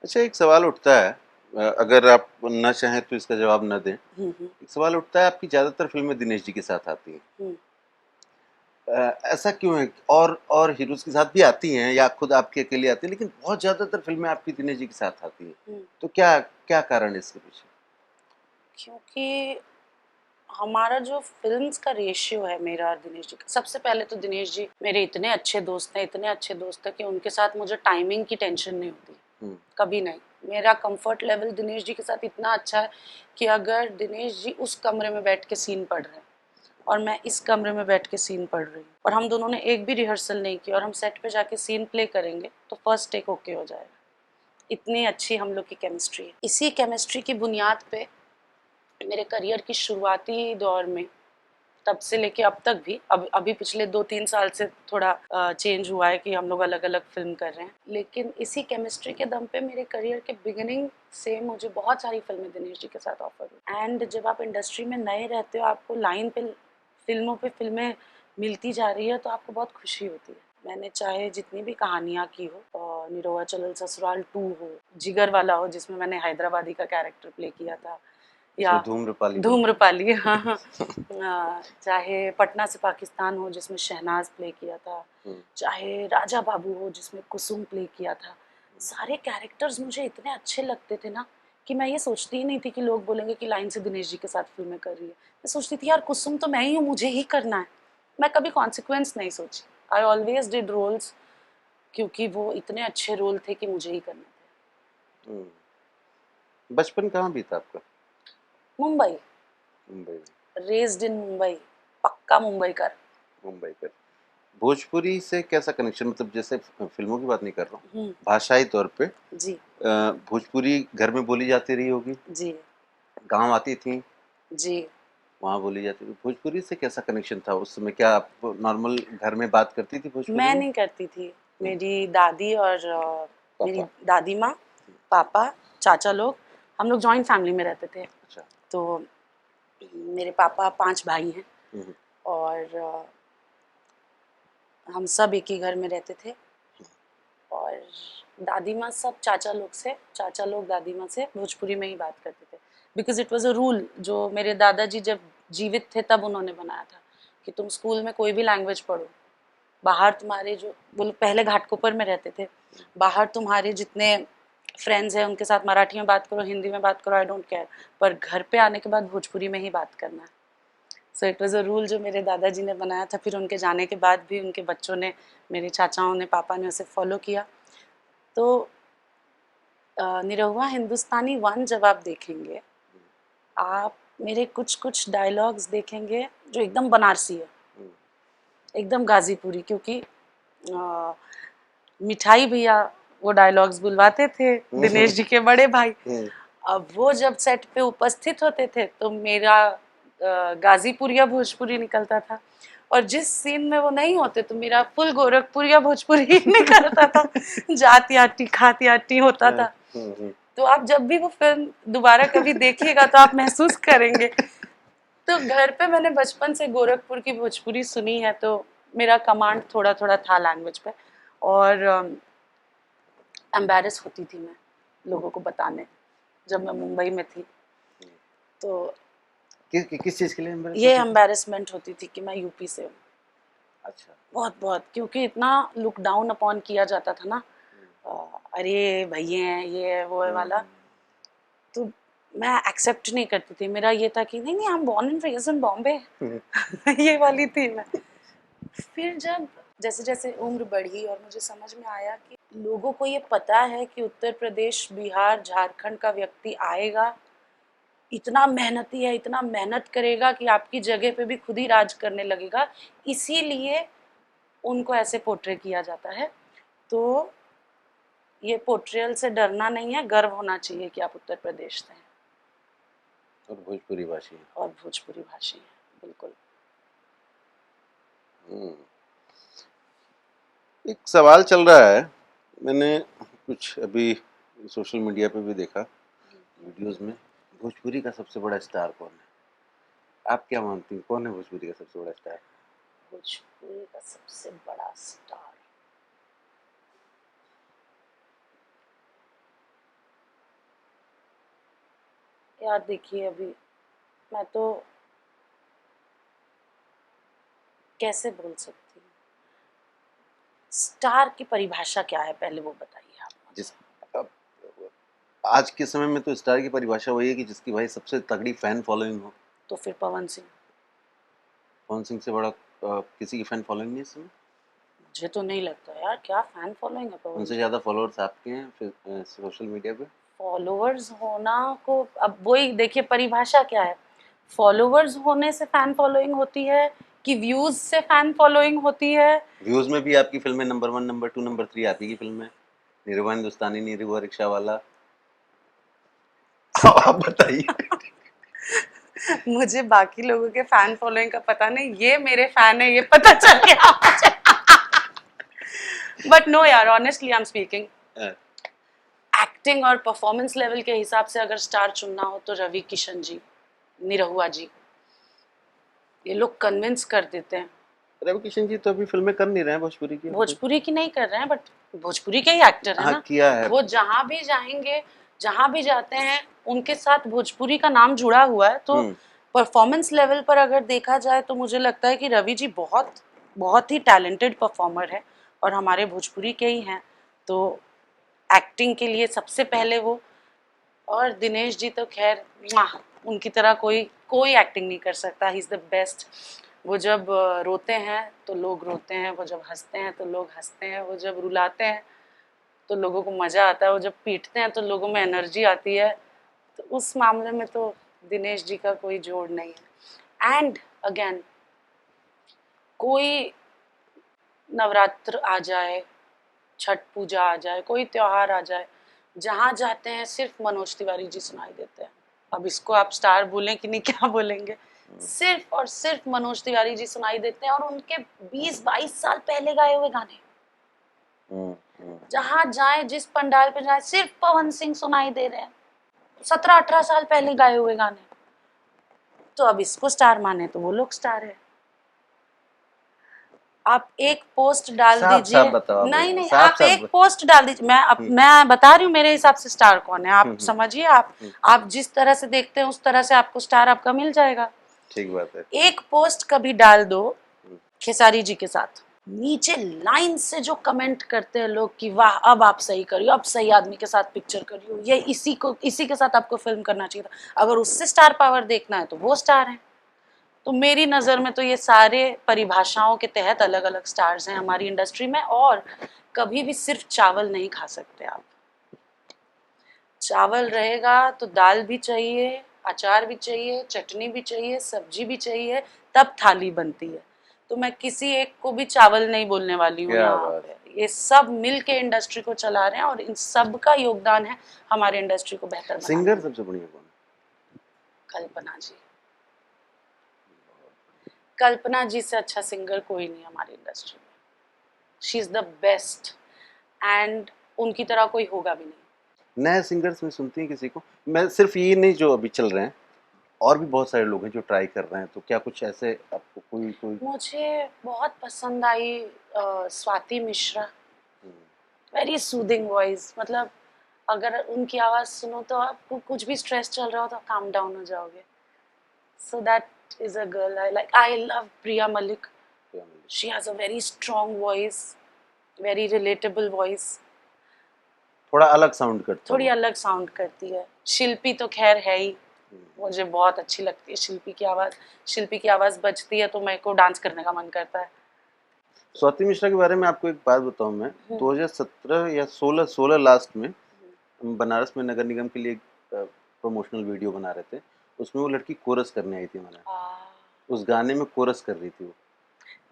अच्छा, एक सवाल उठता है, अगर आप न चाहें तो इसका जवाब न दें। एक सवाल उठता है, आपकी ज़्यादातर फिल्में दिनेश जी के साथ आती हैं। ऐसा क्यों है? और हीरोज के साथ भी आती हैं या खुद आपके अकेले आती हैं, लेकिन बहुत ज़्यादातर फिल्में आपकी दिनेश जी के साथ आती हैं। तो क्या क्या कारण है इसके पीछे? क्योंकि हमारा जो फिल्म्स का रेशियो है मेरा और दिनेश जी का, सबसे पहले तो दिनेश जी मेरे इतने अच्छे दोस्त हैं, इतने अच्छे दोस्त हैं कि उनके साथ मुझे टाइमिंग की टेंशन नहीं होती, कभी नहीं। मेरा कंफर्ट लेवल दिनेश जी के साथ इतना अच्छा है कि अगर दिनेश जी उस कमरे में बैठ के सीन पढ़ रहे हैं और मैं इस कमरे में बैठ के सीन पढ़ रही हूँ और हम दोनों ने एक भी रिहर्सल नहीं की और हम सेट पे जाके सीन प्ले करेंगे तो फर्स्ट टेक ओके हो जाएगा। इतनी अच्छी हम लोग की केमिस्ट्री है। इसी केमिस्ट्री की बुनियाद पे मेरे करियर की शुरुआती दौर में, तब से लेके अब तक भी, अभी पिछले 2-3 साल से थोड़ा चेंज हुआ है कि हम लोग अलग अलग फिल्म कर रहे हैं, लेकिन इसी केमिस्ट्री के दम पे मेरे करियर के बिगिनिंग से मुझे बहुत सारी फिल्में दिनेश जी के साथ ऑफर हुई। एंड जब आप इंडस्ट्री में नए रहते हो, आपको लाइन पे फिल्मों पे फिल्में मिलती जा रही है तो आपको बहुत खुशी होती है। मैंने चाहे जितनी भी कहानियाँ की हो, निरहुआ चलल ससुराल 2 हो, जिगर वाला हो जिसमें मैंने हैदराबादी का कैरेक्टर प्ले किया था, या धूम्रपाली, हाँ हाँ, चाहे पटना से पाकिस्तान हो जिसमें शहनाज प्ले किया था, चाहे राजा बाबू हो जिसमें कुसुम प्ले किया था, सारे कैरेक्टर्स मुझे इतने अच्छे लगते थे ना कि मैं ये सोचती ही नहीं थी कि लोग बोलेंगे कि लाइन से दिनेश जी के साथ फिल्में कर रही है। मैं सोचती थी यार कुसुम तो मैं ही हूँ, मुझे ही करना है। मैं कभी कॉन्सिक्वेंस नहीं सोची, आई ऑलवेज डिड रोल्स, क्योंकि वो इतने अच्छे रोल थे कि मुझे ही करने थे। बचपन कहाँ बीता आपका? मुंबई, रेज्ड इन मुंबई, पक्का मुंबई कर। भोजपुरी से कैसा कनेक्शन, मतलब जैसे फिल्मों की बात नहीं कर रहा हूँ, भाषाई तौर पे जी, भोजपुरी घर में बोली जाती रही होगी जी, गांव आती थी जी। वहाँ बोली जाती थी। भोजपुरी से कैसा कनेक्शन था उस समय? क्या आप नॉर्मल घर में बात करती थी भोजपुरी मैं में? नहीं करती थी, मेरी दादी और मेरी पापा? दादी माँ, पापा, चाचा लोग, हम लोग जॉइंट फैमिली में रहते थे। अच्छा। तो मेरे पापा 5 भाई हैं और हम सब एक ही घर में रहते थे, और दादी माँ सब चाचा लोग दादी माँ से भोजपुरी में ही बात करते थे, because it was a rule जो मेरे दादाजी जब जीवित थे तब उन्होंने बनाया था कि तुम स्कूल में कोई भी लैंग्वेज पढ़ो, बाहर तुम्हारे जो, वो पहले घाटकोपर में रहते थे, बाहर तुम्हारे जितने फ्रेंड्स हैं उनके साथ मराठी में बात करो, हिंदी में बात करो, आई डोंट केयर, पर घर पे आने के बाद भोजपुरी में ही बात करना है। So it was a rule जो मेरे दादाजी ने बनाया था, फिर उनके जाने के बाद भी उनके बच्चों ने, मेरे चाचाओं ने, पापा ने उसे फॉलो किया। तो निरहुआ हिंदुस्तानी 1 जब आप देखेंगे, आप मेरे कुछ कुछ डायलॉग्स देखेंगे जो एकदम बनारसी है, एकदम गाजीपुरी, क्योंकि मिठाई भैया वो डायलॉग्स बुलवाते थे दिनेश जी के बड़े भाई। अब वो जब सेट पे उपस्थित होते थे तो मेरा गाजीपुरिया भोजपुरी निकलता था, और जिस सीन में वो नहीं होते तो मेरा फुल गोरखपुरिया भोजपुरी ही निकलता था, जाती आटी खाती आटी होता था। तो आप जब भी वो फिल्म दोबारा कभी देखिएगा तो आप महसूस करेंगे। तो घर पे मैंने बचपन से गोरखपुर की भोजपुरी सुनी है, तो मेरा कमांड थोड़ा थोड़ा था लैंग्वेज पे, और एम्बैरेस होती थी मैं लोगों को बताने जब मैं मुंबई में थी। तो किस चीज के लिए ये एम्बैरेसमेंट होती थी कि मैं यूपी से हूँ। अच्छा। बहुत बहुत, क्योंकि इतना लुक डाउन अपॉन किया जाता था ना, अरे भैया हैं, ये है वो है वाला, तो मैं एक्सेप्ट नहीं करती थी। मेरा ये था कि नहीं नहीं, I am born and raised in Bombay, ये वाली थी मैं। फिर जब जैसे जैसे उम्र बढ़ी और मुझे समझ में आया कि लोगों को ये पता है कि उत्तर प्रदेश, बिहार, झारखंड का व्यक्ति आएगा, इतना मेहनती है, इतना मेहनत करेगा कि आपकी जगह पे भी खुद ही राज करने लगेगा, इसीलिए उनको ऐसे पोर्ट्रे किया जाता है। तो ये पोर्ट्रेयल से डरना नहीं है, गर्व होना चाहिए कि आप उत्तर प्रदेश से हैं और भोजपुरी भाषी हैं। और भोजपुरी भाषी हैं, बिल्कुल। एक सवाल चल रहा है, मैंने कुछ अभी सोशल मीडिया पे भी देखा, वीडियोस में, भोजपुरी का सबसे बड़ा स्टार कौन है? आप क्या मानती हैं, कौन है भोजपुरी का सबसे बड़ा स्टार? भोजपुरी का सबसे बड़ा स्टार, यार देखिए अभी मैं तो कैसे बोल सकती हूँ, स्टार की परिभाषा क्या है पहले वो बताइए आप मुझे। जिस अब आज के समय में तो स्टार की परिभाषा वही है कि जिसकी भाई सबसे तगड़ी फैन फॉलोइंग हो। तो फिर पवन सिंह। पवन सिंह से बड़ा किसी की फैन फॉलोइंग नहीं है इस समय। मुझे तो नहीं लगता यार, क्या फैन फॉलोइंग है पवन उनसे सिंह। ज़्यादा फॉलोअर्स आपके हैं फिर सोशल मीडिया पे। फॉलोअर्स होना को अब वही देखिए परिभाषा क्या है, फॉलोअर्स होने से फैन फॉलोइंग होती है कि व्यूज से फैन फॉलोइंग होती है। व्यूज़ में भी आपकी फिल्में नंबर 1, नंबर 2, नंबर 3 आती की फिल्में, निरहुआ हिंदुस्तानी, निरहुआ रिक्शा वाला। आप बताइए। मुझे बाकी लोगों के फैन फॉलोइंग का पता नहीं, ये मेरे फैन है ये पता चल गया मुझे। बट नो यार, honestly I am speaking, acting और परफॉर्मेंस लेवल के हिसाब से अगर स्टार चुनना हो तो रवि किशन जी, निरहुआ जी, ये लोग कन्विंस कर देते हैं। रवि किशन जी तो अभी फिल्में कर नहीं रहे हैं भोजपुरी की। भोजपुरी की नहीं कर रहे हैं, बट भोजपुरी के ही एक्टर है हाँ ना। किया है। वो जहाँ भी जाएंगे, जहाँ भी जाते हैं, उनके साथ भोजपुरी का नाम जुड़ा हुआ है। तो परफॉर्मेंस लेवल पर अगर देखा जाए तो मुझे लगता है कि रवि जी बहुत बहुत ही टैलेंटेड परफॉर्मर है और हमारे भोजपुरी के ही हैं। तो एक्टिंग के लिए सबसे पहले वो, और दिनेश जी तो खैर उनकी तरह कोई कोई एक्टिंग नहीं कर सकता, ही इज़ द बेस्ट। वो जब रोते हैं तो लोग रोते हैं, वो जब हंसते हैं तो लोग हंसते हैं, वो जब रुलाते हैं तो लोगों को मज़ा आता है, वो जब पीटते हैं तो लोगों में एनर्जी आती है। तो उस मामले में तो दिनेश जी का कोई जोड़ नहीं है। एंड अगेन, कोई नवरात्र आ जाए, छठ पूजा आ जाए, कोई त्योहार आ जाए, जहाँ जाते हैं सिर्फ मनोज तिवारी जी सुनाई देते हैं। अब इसको आप स्टार बोलें कि नहीं, क्या बोलेंगे, सिर्फ और सिर्फ मनोज तिवारी जी सुनाई देते हैं, और उनके 20-22 साल पहले गाए हुए गाने। जहाँ जाए, जिस पंडाल पे जाए, सिर्फ पवन सिंह सुनाई दे रहे हैं, 17-18 साल पहले गाए हुए गाने। तो अब इसको स्टार माने तो वो लोग स्टार है। आप एक पोस्ट डाल साफ दीजिए, साफ बताओ। नहीं नहीं, साफ आप साफ। एक पोस्ट डाल दीजिए, मैं बता रही हूँ मेरे हिसाब से स्टार कौन है, आप समझिए। आप जिस तरह से देखते हैं उस तरह से आपको स्टार आपका मिल जाएगा। ठीक बात है। एक पोस्ट कभी डाल दो खेसारी जी के साथ, नीचे लाइन से जो कमेंट करते हैं लोग कि वाह अब आप सही करियो, अब सही आदमी के साथ पिक्चर करियो, ये इसी के साथ आपको फिल्म करना चाहिए था। अगर उससे स्टार पावर देखना है तो वो स्टार है। तो मेरी नज़र में तो ये सारे परिभाषाओं के तहत अलग अलग स्टार्स हैं हमारी इंडस्ट्री में। और कभी भी सिर्फ चावल नहीं खा सकते आप, चावल रहेगा तो दाल भी चाहिए, अचार भी चाहिए, चटनी भी चाहिए, सब्जी भी चाहिए, तब थाली बनती है। तो मैं किसी एक को भी चावल नहीं बोलने वाली हूँ क्या यहाँ बात। पे। ये सब मिल के इंडस्ट्री को चला रहे हैं और इन सब का योगदान है हमारे इंडस्ट्री को बेहतर बनाने सिंगर में। सबसे बढ़िया कौन है? कल्पना जी। कल्पना जी से अच्छा सिंगर कोई नहीं हमारी इंडस्ट्री में। She is the best, and उनकी तरह कोई होगा भी नहीं। नए सिंगर्स में सुनती हैं किसी को? मैं सिर्फ ये नहीं जो अभी चल रहे हैं, और भी बहुत सारे लोग हैं जो ट्राई कर रहे हैं, तो क्या कुछ ऐसे आपको कोई कोई? मुझे बहुत पसंद आई Swati Mishra, very soothing voice. मतलब अगर उनकी आवाज़ सुनो तो आपको कुछ भी स्ट्रेस चल रहा हो तो काम डाउन हो जाओगे। So that is a girl I like. I love Priya Malik, she has a very strong voice, very relatable voice, थोड़ा अलग साउंड करता थोड़ी है। अलग साउंड करती है। शिल्पी तो खैर है ही, मुझे बहुत अच्छी लगती है शिल्पी की आवाज़। शिल्पी की आवाज़ बजती है तो मेरे को डांस करने का मन करता है। स्वाति मिश्रा के बारे में आपको एक बात बताऊं मैं, 2017 या 16 लास्ट में बनारस में नगर निगम के लिए एक प्रमोशनल वीडियो बना रहे थे, उसमें वो लड़की कोरस करने आई थी हमारे, उस गाने में कोरस कर रही थी वो।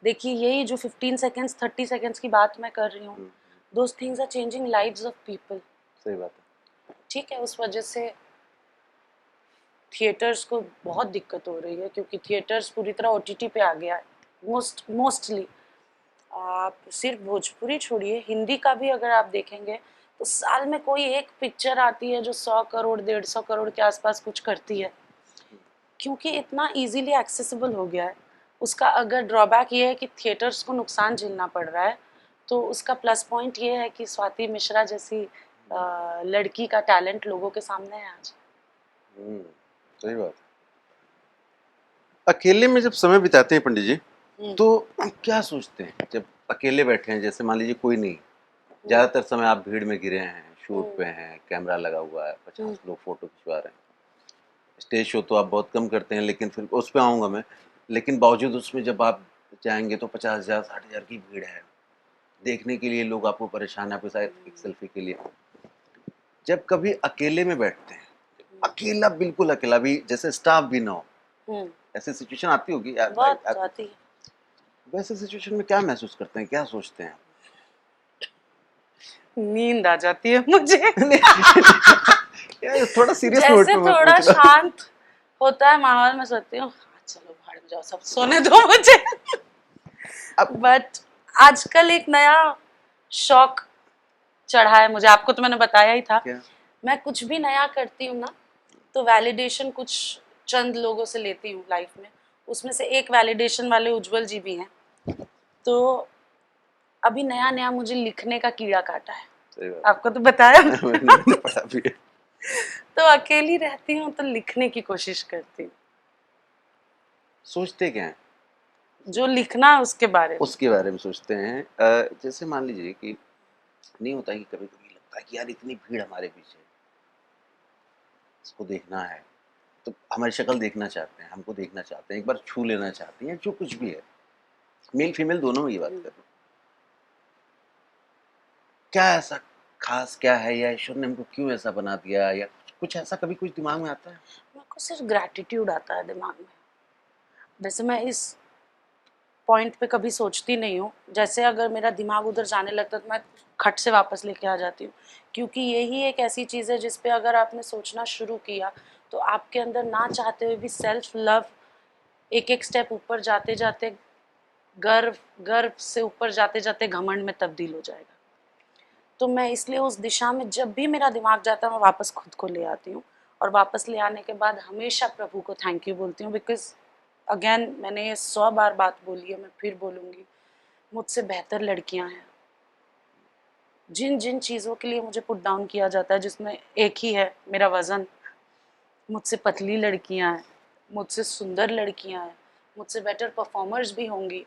देखिए यही जो 15 सेकेंड्स 30 सेकेंड्स की बात मैं कर रही हूँ, those things are changing lives of people. सही बात है। ठीक है, उस वजह से थिएटर्स को बहुत दिक्कत हो रही है, क्योंकि थिएटर्स पूरी तरह ओटीटी पे आ गया है मोस्टली। आप सिर्फ भोजपुरी छोड़िए, हिंदी का भी अगर आप देखेंगे तो साल में कोई एक पिक्चर आती है जो 100 करोड़ 150 करोड़ के आसपास कुछ करती है, क्योंकि इतना इजीली एक्सेसिबल हो गया है। उसका अगर ड्रॉबैक ये है कि थिएटर्स को नुकसान झेलना पड़ रहा है, तो उसका प्लस पॉइंट ये है कि स्वाति मिश्रा जैसी लड़की का टैलेंट लोगों के सामने है आज। सही बात। अकेले में जब समय बिताते हैं पंडित जी, तो आप क्या सोचते हैं जब अकेले बैठे हैं? जैसे मान लीजिए कोई नहीं, ज्यादातर समय आप भीड़ में गिरे हैं, शूट पे हैं, कैमरा लगा हुआ है, 50 लोग फोटो खिंचवा रहे हैं, स्टेज शो तो आप बहुत कम करते हैं, लेकिन फिर उस पे आऊंगा मैं, लेकिन बावजूद उसमें जब आप जाएंगे तो 50,000 60,000 की भीड़ है, देखने के लिए लोग आपको परेशान है, आपके साथ एक सेल्फी के लिए। जब कभी अकेले में बैठते हैं, अकेला, बिल्कुल अकेला, भी जैसे स्टाफ भी ना हो, ऐसी सिचुएशन आती होगी यार? बहुत आती है। वैसे सिचुएशन में क्या महसूस करते हैं, क्या सोचते हैं? नींद आ जाती है मुझे। यार थोड़ा सीरियस नोट जैसे पे मैं थोड़ा पूछ रहा हूँ। शांत होता है माहौल, में सोचती हूँ हाँ, चलो भाड़ में जाओ, सब सोने दो मुझे। अब बट आजकल एक नया शौक चढ़ा है मुझे, आपको तो मैंने बताया ही था। क्या? मैं कुछ भी नया करती हूँ ना, तो वैलिडेशन कुछ चंद लोगों से लेती हूँ लाइफ में। उसमें से एक वैलिडेशन वाले उज्जवल जी भी हैं। तो अभी नया नया मुझे लिखने का कीड़ा काटा है, सही बात। आपको तो बताया। मैंने पढ़ा भी है। तो अकेली रहती हूँ तो लिखने की कोशिश करती हूँ, सोचते क्या हैं? जो लिखना है उसके बारे में। उसके बारे में सोचते हैं। जैसे मान लीजिए कि नहीं होता कि कभी कभी लगता है कि यार इतनी भीड़ हमारे पीछे, इसको देखना है, तो हमारी शक्ल देखना चाहते हैं, हमको देखना चाहते हैं, एक बार छू लेना चाहते हैं, जो कुछ भी है, मेल फीमेल दोनों में ये बात कर रहा हूँ। क्या ऐसा खास क्या है, या ईश्वर ने हमको क्यों ऐसा बना दिया, या कुछ ऐसा कभी कुछ दिमाग में आता है? मेरे को सिर्फ ग्रैटिट्यूड आता है दिमाग में। वैसे मैं इस पॉइंट पे कभी सोचती नहीं हूँ। जैसे अगर मेरा दिमाग उधर जाने लगता तो मैं खट से वापस लेके आ जाती हूँ, क्योंकि यही एक ऐसी चीज़ है जिस पे अगर आपने सोचना शुरू किया तो आपके अंदर ना चाहते हुए भी सेल्फ लव एक एक स्टेप ऊपर जाते जाते गर्व, गर्व से ऊपर जाते जाते घमंड में तब्दील हो जाएगा। तो मैं इसलिए उस दिशा में जब भी मेरा दिमाग जाता है मैं वापस खुद को ले आती हूँ, और वापस ले आने के बाद हमेशा प्रभु को थैंक यू बोलती हूँ। बिकॉज अगेन मैंने ये 100 बार बात बोली है, मैं फिर बोलूँगी, मुझसे बेहतर लड़कियां हैं। जिन जिन चीज़ों के लिए मुझे पुट डाउन किया जाता है, जिसमें एक ही है मेरा वज़न, मुझसे पतली लड़कियां हैं, मुझसे सुंदर लड़कियां हैं, मुझसे बेटर परफॉर्मर्स भी होंगी,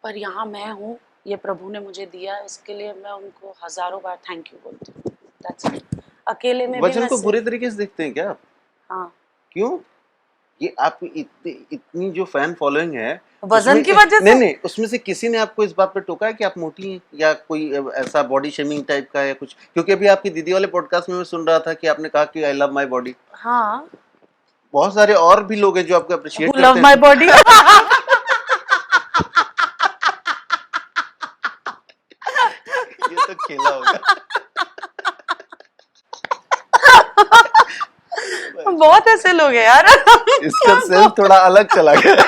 पर यहाँ मैं हूँ, ये प्रभु ने मुझे दिया है, उसके लिए मैं उनको हज़ारों बार थैंक यू बोलती हूँ। That's it। अकेले में भी वचन मैं को बुरे सिर्फ, तरीके से देखते हैं क्या आप? हाँ, क्यों? ये आपकी इतनी जो फैन फॉलोइंग है, वजन उसमें की वजह नहीं से। नहीं, उसमें से किसी ने आपको इस बात पे टोका है कि आप मोटी हैं, या कोई ऐसा बॉडी शेमिंग टाइप का, या कुछ? क्योंकि अभी आपकी दीदी वाले पॉडकास्ट में मैं सुन रहा था कि आपने कहा कि आई लव माय बॉडी। हाँ, बहुत सारे और भी लोग हैं जो आपको अप्रिशिएट हु करते लव हैं। My body. ये तो खेला होगा। बहुत ऐसे लोग हैं यार। इसका सेल थोड़ा अलग चला गया।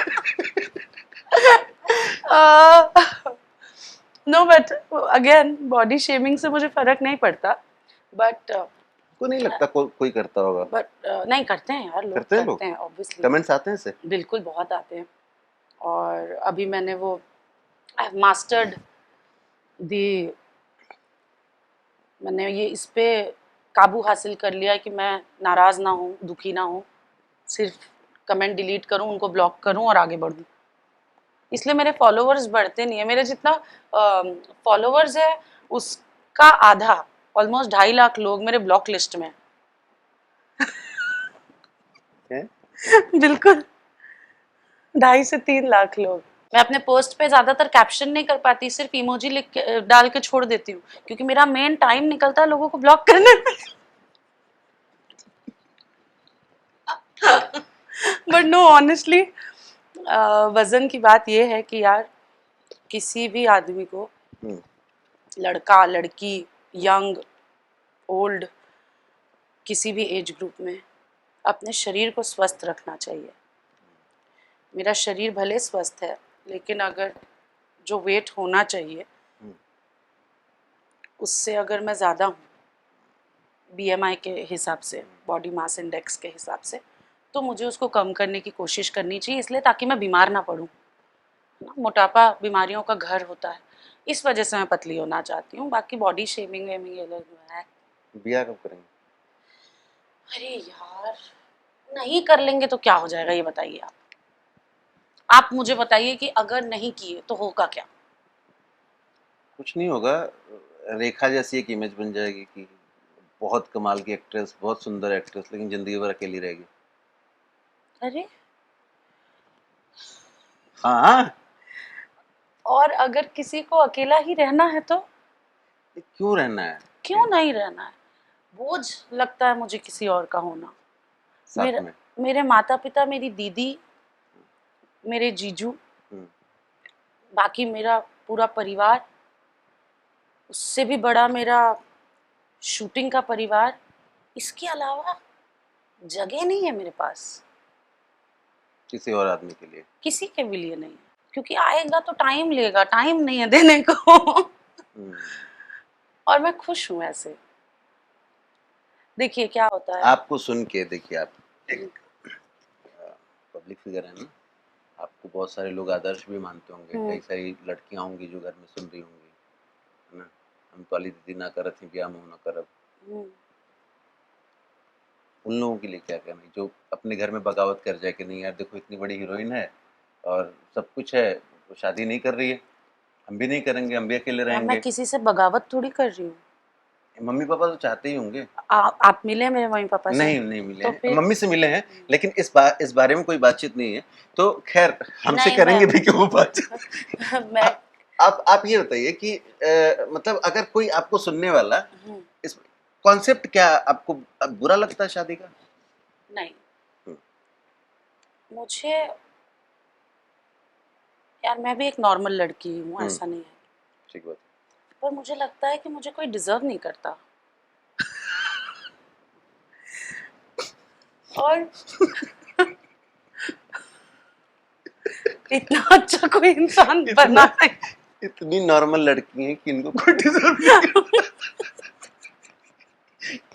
No but again body shaming से मुझे फर्क नहीं पड़ता, बट को नहीं लगता कोई करता होगा? नहीं करते हैं यार, लोग करते हैं लोग? करते हैं ऑब्वियसली। कमेंट्स आते हैं इससे? बिल्कुल बहुत आते हैं। और अभी मैंने वो मास्टर्ड दी, मैंने ये इस पे काबू हासिल कर लिया है कि मैं नाराज़ ना हूँ, दुखी ना हूँ, सिर्फ कमेंट डिलीट करूँ, उनको ब्लॉक करूँ और आगे बढ़ूँ। इसलिए मेरे फॉलोअर्स बढ़ते नहीं है। मेरे जितना फॉलोअर्स है उसका आधा, ऑलमोस्ट 2.5 लाख लोग मेरे ब्लॉक लिस्ट में है? बिल्कुल 2.5 से 3 लाख लोग। मैं अपने पोस्ट पे ज्यादातर कैप्शन नहीं कर पाती, सिर्फ इमोजी लिख के डाल के छोड़ देती हूँ, क्योंकि मेरा मेन टाइम निकलता है लोगों को ब्लॉक करने में। बट नो ऑनेस्टली, वजन की बात यह है कि यार किसी भी आदमी को, लड़का लड़की, यंग ओल्ड, किसी भी एज ग्रुप में अपने शरीर को स्वस्थ रखना चाहिए। मेरा शरीर भले स्वस्थ है, लेकिन अगर जो वेट होना चाहिए उससे अगर मैं ज़्यादा हूँ BMI के हिसाब से, बॉडी मास इंडेक्स के हिसाब से, तो मुझे उसको कम करने की कोशिश करनी चाहिए, इसलिए ताकि मैं बीमार ना पड़ूँ। मोटापा बीमारियों का घर होता है, इस वजह से मैं पतली होना चाहती हूँ। बाकी बॉडी शेमिंग वेमिंग ये लोग है। ब्याह कब करेंगे? अरे यार, नहीं कर लेंगे तो क्या हो जाएगा ये बताइए आप मुझे बताइए कि अगर नहीं किए तो होगा क्या? कुछ नहीं होगा, रेखा जैसी एक इमेज बन जाएगी कि बहुत कमाल की एक्ट्रेस, बहुत सुंदर एक्ट्रेस, लेकिन जिंदगी भर अकेली रहेगी। अरे, हाँ, और अगर किसी को अकेला ही रहना है तो क्यों रहना है? क्यों नहीं रहना है? बोझ लगता है मुझे किसी और का होना। साथ मेरे में। मेरे माता पिता, मेरी दीदी, मेरे जीजू, हम्म, बाकी मेरा पूरा परिवार, उससे भी बड़ा मेरा शूटिंग का परिवार, इसके अलावा जगह नहीं है मेरे पास किसी और आदमी के लिए। किसी के भी लिए नहीं, क्योंकि आएगा तो टाइम लेगा, टाइम नहीं है देने को। हम्म, और मैं खुश हूँ ऐसे। देखिए क्या होता है। आपको सुन के, देखिए आप एक पब्लिक फिगर है ना, आपको बहुत सारे लोग आदर्श भी मानते होंगे, हम्म, कई सारी लड़कियां होंगी जो घर में सुन रही होंगी, है ना। हम तो अली दीदी ना करत थी ब्याह में ना करब। हम्म। उन लोगों के लिए क्या कहना है जो अपने घर में बगावत कर जाए कि नहीं यार देखो इतनी बड़ी हीरोइन है और सब कुछ है, वो शादी नहीं कर रही है, हम भी नहीं करेंगे, हम भी अकेले यार मैं रहेंगे। किसी से बगावत थोड़ी कर रही हूँ। मम्मी पापा तो चाहते ही होंगे। आप मिले मेरे मम्मी पापा से? नहीं नहीं मिले तो हैं, फिर मम्मी से मिले हैं, लेकिन इस बारे में कोई बातचीत नहीं है। तो खैर, हमसे नहीं, करेंगे भी क्यों वो बातचीत। मैं आप ये बताइए कि मतलब अगर कोई आपको सुनने वाला, हम्म, इस कॉन्सेप्ट क्या आपको अब बुरा लगता है शादी का? नहीं, हम्म, मुझे, यार मैं भी एक नॉर्मल लड़की हूँ, हम्म, ऐसा नहीं है, ठीक बात। पर मुझे लगता है कि मुझे कोई डिजर्व नहीं करता। और इतना अच्छा कोई इंसान बना इतना है। इतनी नॉर्मल लड़की हैं कि इनको कोई डिजर्व नहीं करता।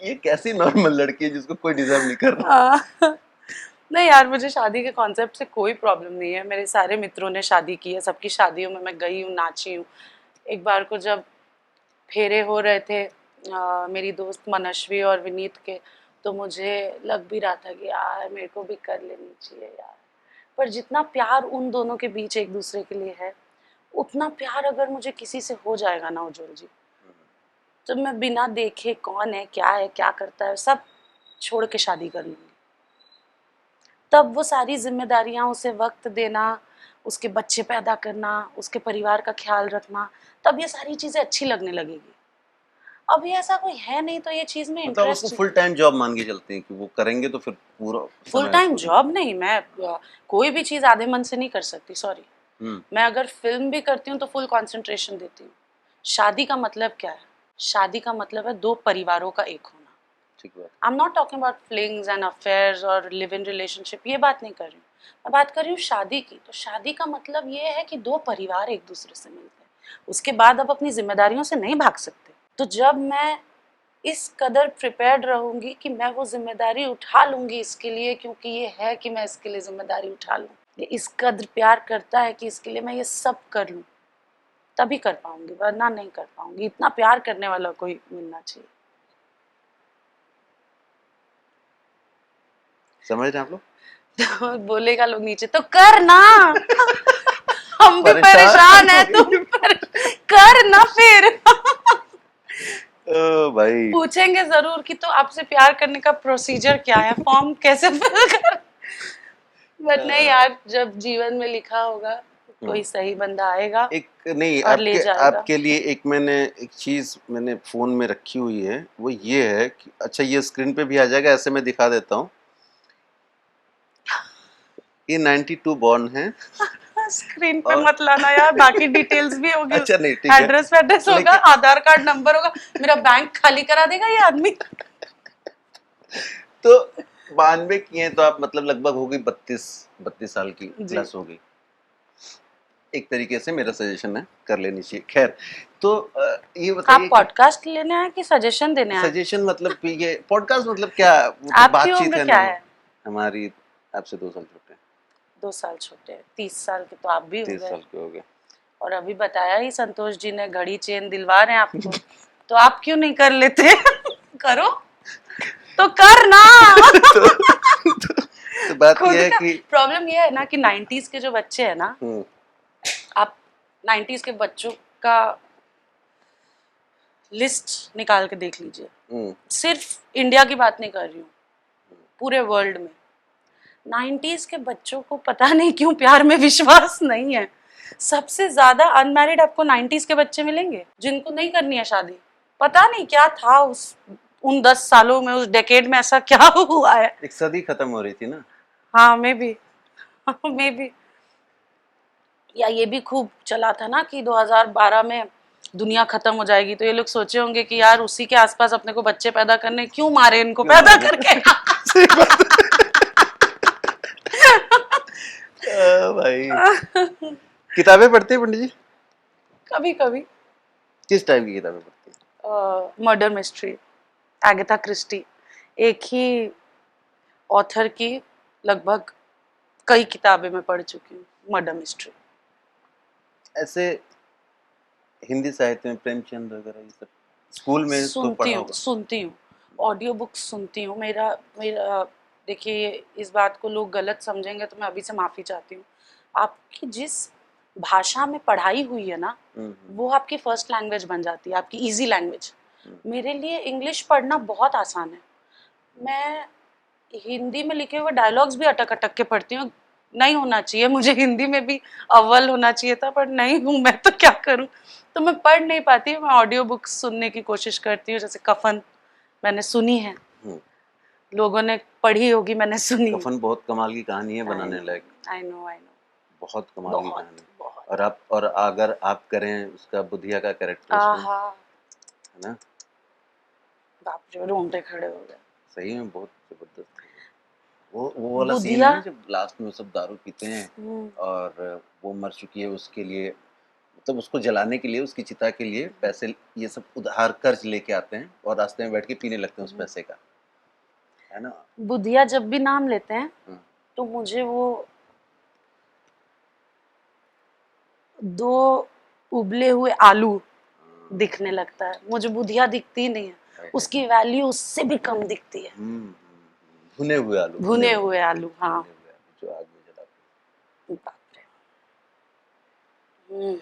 ये कैसी नॉर्मल लड़की है जिसको कोई डिजर्व नहीं कर रहा? हाँ। नहीं यार, मुझे शादी के कॉन्सेप्ट से कोई प्रॉब्लम नहीं है। मेरे सारे मित्रों ने शादी की है, सबकी शादियों में मैं गई हूँ, नाची हूँ। एक बार को जब फेरे हो रहे थे मेरी दोस्त मनस्वी और विनीत के, तो मुझे लग भी रहा था कि यार मेरे को भी कर लेनी चाहिए यार। पर जितना प्यार उन दोनों के बीच एक दूसरे के लिए है, उतना प्यार अगर मुझे किसी से हो जाएगा ना उज्जवल जी, तो मैं बिना देखे कौन है, क्या करता है, सब छोड़ के शादी कर लूँगी। तब वो सारी जिम्मेदारियां, उसे वक्त देना, उसके बच्चे पैदा करना, उसके परिवार का ख्याल रखना, तब ये सारी चीज़ें अच्छी लगने लगेगी। अभी ऐसा कोई है नहीं, तो ये चीज़ में मतलब उसको इंटरेस्ट। फुल टाइम जॉब मान के चलते हैं कि वो करेंगे तो फिर पूरा फुल समय टाइम उसको देंगे। जॉब नहीं, मैं कोई भी चीज़ आधे मन से नहीं कर सकती, सॉरी। हम्म, मैं अगर फिल्म भी करती हूँ तो फुल कंसंट्रेशन देती हूँ। शादी का मतलब क्या है? शादी का मतलब है दो परिवारों का एक होना। ठीक बात। I am not talking about flings and affairs और लिव इन रिलेशनशिप, ये बात नहीं कर रही हूँ। मैं बात कर रही हूँ शादी की। तो शादी का मतलब ये है कि दो परिवार एक दूसरे से मिलते हैं, उसके बाद अब अपनी जिम्मेदारियों से नहीं भाग सकते। तो जब मैं इस कदर प्रिपेयर्ड रहूंगी कि मैं वो जिम्मेदारी उठा लूंगी इसके लिए, क्योंकि ये है कि मैं इसके लिए जिम्मेदारी उठा लूँ, ये इस कदर प्यार करता है कि इसके लिए मैं ये सब कर लूँ, तभी कर पाऊंगी, वरना नहीं कर पाऊंगी। इतना प्यार करने वाला कोई मिलना चाहिए। समझ रहे हैं आप लोग? तो बोलेगा लोग नीचे, तो कर ना। हम भी परेशान परेशान है, हो तुम गई। कर ना फिर। ओ भाई। पूछेंगे जरूर कि तो आपसे प्यार करने का प्रोसीजर क्या है, फॉर्म कैसे फिल कर। बट नहीं यार, जब जीवन में लिखा होगा हम्म, कोई सही बंदा आएगा एक नहीं, और ले जाएगा। आपके लिए एक चीज मैंने फोन में रखी हुई है, वो ये है कि अच्छा ये स्क्रीन पे भी आ जाएगा, ऐसे मैं दिखा देता हूँ। ये 92 बॉर्न है। स्क्रीन पे और मत लाना यार, बाकी डिटेल्स भी होगी, अच्छा नहीं ठीक है, एड्रेस वेड्रेस होगा, लेकिन आधार कार्ड नंबर होगा। मेरा बैंक खाली करा देगा ये आदमी। तो 92 किए हैं तो आप मतलब लगभग होगी 32 साल की जी। प्लस होगी। एक तरीके से मेरा सजेशन है, कर लेनी चाहिए। खैर, तो ये आप बताइए पॉडकास्ट लेने आए कि सजेशन देने आए? सजेशन मतलब ये पॉडकास्ट मतलब क्या, वो तो आपकी बातचीत उम्र है क्या ना। है? हमारी आपसे 2 साल छोटे हैं। 2 साल छोटे हैं, 30 साल के तो आप भी हो 30 गए। साल के हो गए। और अभी बताया ही संतोष जी ने घड़ी चेन दिलवा रहे हैं आपको, तो आप क्यों नहीं कर लेते? करो तो कर ना। तो बात खुद ये है का कि प्रॉब्लम ये है ना कि 90s के जो बच्चे हैं ना, हम्म, आप 90s के बच्चों का लिस्ट निकाल के देख लीजिए। सिर्फ इंडिया की बात नहीं कर रही हूँ, पूरे वर्ल्ड में 90s के बच्चों को पता नहीं क्यों प्यार में विश्वास नहीं है। सबसे ज्यादा अनमैरिड आपको 90s के बच्चे मिलेंगे जिनको नहीं करनी है शादी। पता नहीं क्या था उन 10 सालों में, उस डेकेड में ऐसा क्या हुआ है। एक सदी खत्म हो रही थी ना। हाँ मे बी, मे बी। या ये भी खूब चला था ना कि 2012 में दुनिया खत्म हो जाएगी, तो ये लोग सोचे होंगे कि यार उसी के आसपास अपने को बच्चे पैदा करने, क्यों मारे इनको क्यों पैदा मारे? करके। सही बात भाई, किताबें पढ़ते हैं पंडित जी? कभी कभी किस टाइप की किताबें पढ़ते हैं? मर्डर मिस्ट्री, एगाथा क्रिस्टी, एक ही ऑथर की लगभग कई किताबें मैं पढ़ चुकी हूँ मर्डर मिस्ट्री। ऐसे हिंदी साहित्य में प्रेमचंद वगैरह ये सब स्कूल में तो पढ़ा होगा। सुनती हूँ, ऑडियो बुक्स सुनती हूँ। मेरा मेरा देखिए, इस बात को लोग गलत समझेंगे तो मैं अभी से माफ़ी चाहती हूँ। आपकी जिस भाषा में पढ़ाई हुई है ना, वो आपकी फर्स्ट लैंग्वेज बन जाती है, आपकी इजी लैंग्वेज। मेरे लिए इंग्लिश पढ़ना बहुत आसान है। मैं हिंदी में लिखे हुए डायलॉग्स भी अटक अटक के पढ़ती हूँ। नहीं होना चाहिए, मुझे हिंदी में भी अव्वल होना चाहिए था, पर नहीं हूँ मैं, तो क्या करूँ। तो मैं पढ़ नहीं पाती, मैं ऑडियो बुक्स सुनने की कोशिश करती हूँ। जैसे कफन मैंने सुनी है, लोगों ने पढ़ी होगी, मैंने सुनी। कफन बहुत कमाल की कहानी है, बनाने लायक। आई नो बहुत कमाल की बहुत कहानी। बहुत। और अगर आप करें उसका बुधिया का कैरेक्टर उसमें, आहा, है ना, बाप रे, रोंगटे खड़े हो गए। सही में बहुत जबरदस्त है। वो वाला सीन है बुधिया। ना जब लास्ट में सब दारू पीते हैं और वो मर चुकी है, उसके लिए मतलब उसको जलाने के लिए, उसकी चिता के लिए पैसे ये सब उधार कर्ज लेके आते हैं और रास्ते में बैठ के पीने लगते हैं उस पैसे का, है ना। बुधिया जब भी नाम लेते हैं तो मुझे वो दो उबले हुए आलू दिखने लगता है। मुझे बुधिया दिखती नहीं है, उसकी वैल्यू उससे भी कम दिखती है। भुने हुए आलू, भुने हुए आलू, हाँ। भुने हुए आलू जो आग में जलाते बाप रे,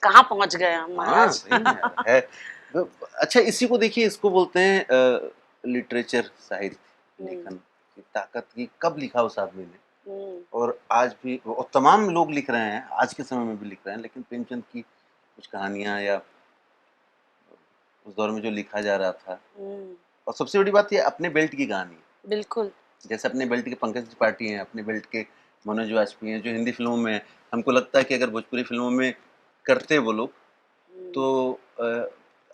कहाँ पहुंच गए हम हैं। हाँ महाराज। सही में यार है। अच्छा, इसी को देखिए, इसको बोलते हैं लिटरेचर, साहित्य लेखन की ताकत की। कब लिखा उस आदमी ने, और आज भी और तमाम लोग लिख रहे हैं, आज के समय में भी लिख रहे हैं, लेकिन प्रेमचंद की कुछ कहानियां या उस दौर में जो लिखा जा रहा था, और सबसे बड़ी बात ये अपने बेल्ट की कहानी है। बिल्कुल। जैसे अपने बेल्ट के पंकज त्रिपाठी हैं, अपने बेल्ट के मनोज वाजपेयी हैं, जो हिंदी फिल्मों में, हमको लगता है कि अगर भोजपुरी फिल्मों में करते वो लोग तो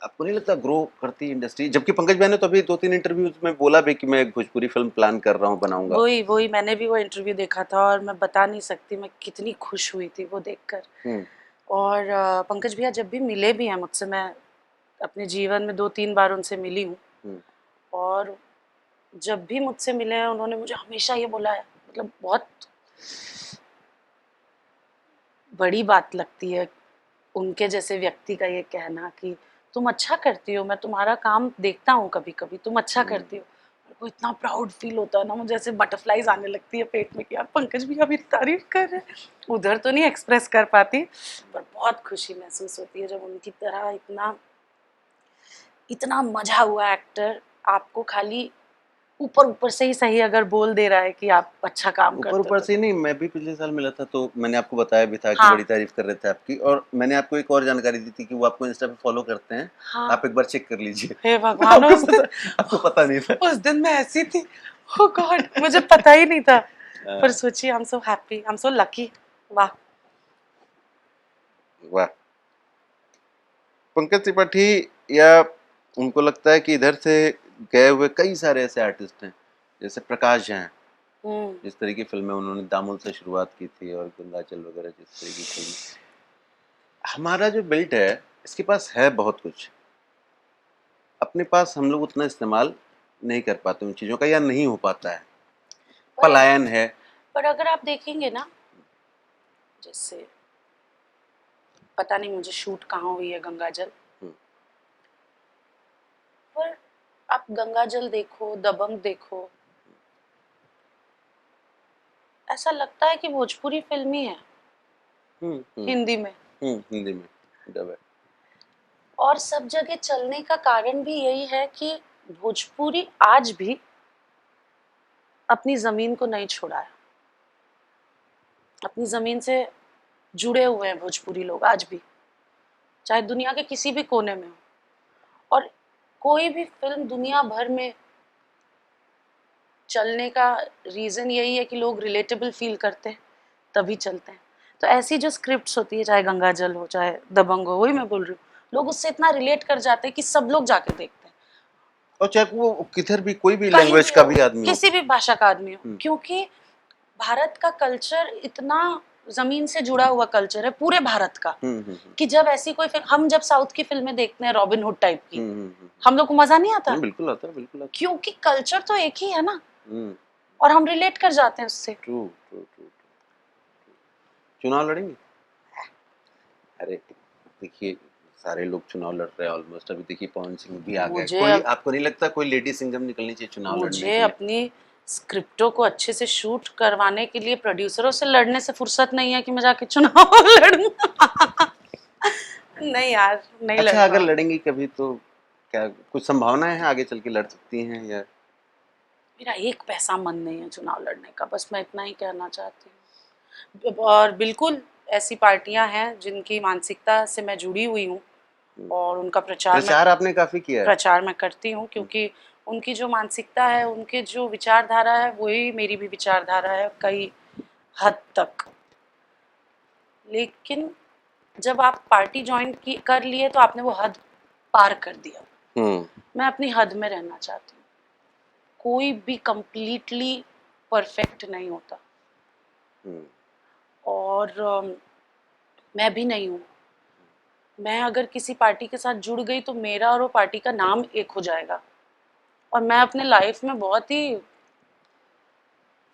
आपको नहीं लगता ग्रो करती इंडस्ट्री? जबकि पंकज भाई ने तो अभी 2-3 इंटरव्यूज में बोला भी कि मैं एक भोजपुरी फिल्म प्लान कर रहा हूँ, बनाऊंगा। वही मैंने भी वो इंटरव्यू देखा था और मैं बता नहीं सकती मैं कितनी खुश हुई थी वो देखकर। और पंकज भैया जब भी मिले भी हैं मुझसे, मैं अपने जीवन में 2-3 बार उनसे मिली हूँ, और जब भी मुझसे मिले हैं उन्होंने मुझे हमेशा ये बोला है, मतलब बहुत बड़ी बात लगती है उनके जैसे व्यक्ति का ये कहना कि तुम अच्छा करती हो, मैं तुम्हारा काम देखता हूँ कभी कभी, तुम अच्छा करती हो। मेरे को इतना प्राउड फील होता है ना, मुझे ऐसे बटरफ्लाईज आने लगती है पेट में कि यार पंकज भैया मेरी तारीफ कर रहे हैं। उधर तो नहीं एक्सप्रेस कर पाती, पर बहुत खुशी महसूस होती है जब उनकी तरह इतना मजा हुआ एक्टर आपको खाली ऊपर ऊपर से ही सही अगर बोल दे रहा है कि आप अच्छा काम करते हो। ऊपर से नहीं, मैं भी पिछले साल मिला था तो मैंने आपको बताया भी था कि हाँ। बड़ी तारीफ कर रहे थे आपकी, और मैंने आपको एक और जानकारी दी थी कि वो आपको इंस्टा पे फॉलो करते हैं। हाँ। आप एक बार चेक कर लीजिए। हे भगवान, आपको पता नहीं था। उस दिन मैं ऐसी थी, ओह गॉड, मुझे पता ही नहीं था। पर सोचिए, I am so happy, I am so lucky. वाह वाह। पंकज त्रिपाठी, या उनको लगता है कि इधर से गए हुए कई सारे ऐसे आर्टिस्ट हैं, जैसे प्रकाश झा हैं, जिस तरह की फिल्में उन्होंने दामुल से शुरुआत की थी और गंगाजल वगैरह जिस तरह की फिल्म, हमारा जो बेल्ट है इसके पास है बहुत कुछ, अपने पास हम लोग उतना इस्तेमाल नहीं कर पाते उन चीज़ों का, या नहीं हो पाता है, पलायन है। पर अगर आप देखेंगे ना, जैसे पता नहीं मुझे शूट कहाँ हुई है गंगाजल, पर आप गंगाजल देखो, दबंग देखो, ऐसा लगता है कि भोजपुरी फिल्म ही है हिंदी में। हिंदी में डब है। और सब जगह चलने का कारण भी यही है कि भोजपुरी आज भी अपनी जमीन को नहीं छोड़ा है, अपनी जमीन से जुड़े हुए हैं भोजपुरी लोग आज भी, चाहे दुनिया के किसी भी कोने में हो। और कोई भी फिल्म दुनिया भर में चलने का रीजन यही है कि लोग रिलेटेबल फील करते हैं, तभी चलते हैं। तो ऐसी जो स्क्रिप्ट्स होती है, चाहे गंगाजल हो चाहे दबंग हो, वही मैं बोल रही हूँ, लोग उससे इतना रिलेट कर जाते हैं कि सब लोग जाके देखते हैं, और चाहे वो किधर भी कोई भी कहीं लैंग्वेज भी का हो, भी आदमी हो, किसी भी भाषा का आदमी हो, क्योंकि भारत का कल्चर इतना जमीन से जुड़ा हुआ कल्चर है पूरे भारत का, कि जब ऐसी कोई फिल्म, हम जब साउथ की फिल्में देखते हैं रॉबिन हुड टाइप की, हम लोग को मजा नहीं आता, बिल्कुल आता है, बिल्कुल आता है, क्योंकि कल्चर तो एक ही है ना, और हम रिलेट कर जाते हैं उससे। True true true. चुनाव लड़ेंगे? अरे देखिए, सारे लोग चुनाव लड़ रहे हैं ऑलमोस्ट, अभी देखिए पवन सिंह भी आ गए, कोई आपको नहीं लगता कोई लेडी सिंघम निकलनी चाहिए चुनाव लड़ने के मुझे लिए? अपनी स्क्रिप्टों को अच्छे से शूट करवाने के लिए प्रोड्यूसरों से लड़ने से फुर्सत नहीं है कि मैं जाके चुनाव लड़ूं। नहीं यार, नहीं लड़ अच्छा, अगर पाऊंगी। लड़ेंगी कभी तो क्या कुछ संभावना है आगे चल के लड़ सकती हैं, या मेरा एक पैसा मन नहीं है चुनाव लड़ने का, बस मैं इतना ही कहना चाहती हूँ। और बिल्कुल ऐसी पार्टियां हैं जिनकी मानसिकता से मैं जुड़ी हुई हूँ, और उनका प्रचार आपने काफी किया है? प्रचार मैं करती हूँ, क्योंकि उनकी जो मानसिकता है, उनके जो विचारधारा है, वही मेरी भी विचारधारा है कई हद तक। लेकिन जब आप पार्टी ज्वाइन कर लिए तो आपने वो हद पार कर दिया। मैं अपनी हद में रहना चाहती हूँ, कोई भी कंप्लीटली परफेक्ट नहीं होता, और मैं भी नहीं हूँ। मैं अगर किसी पार्टी के साथ जुड़ गई तो मेरा और वो पार्टी का नाम एक हो जाएगा, और मैं अपने लाइफ में बहुत ही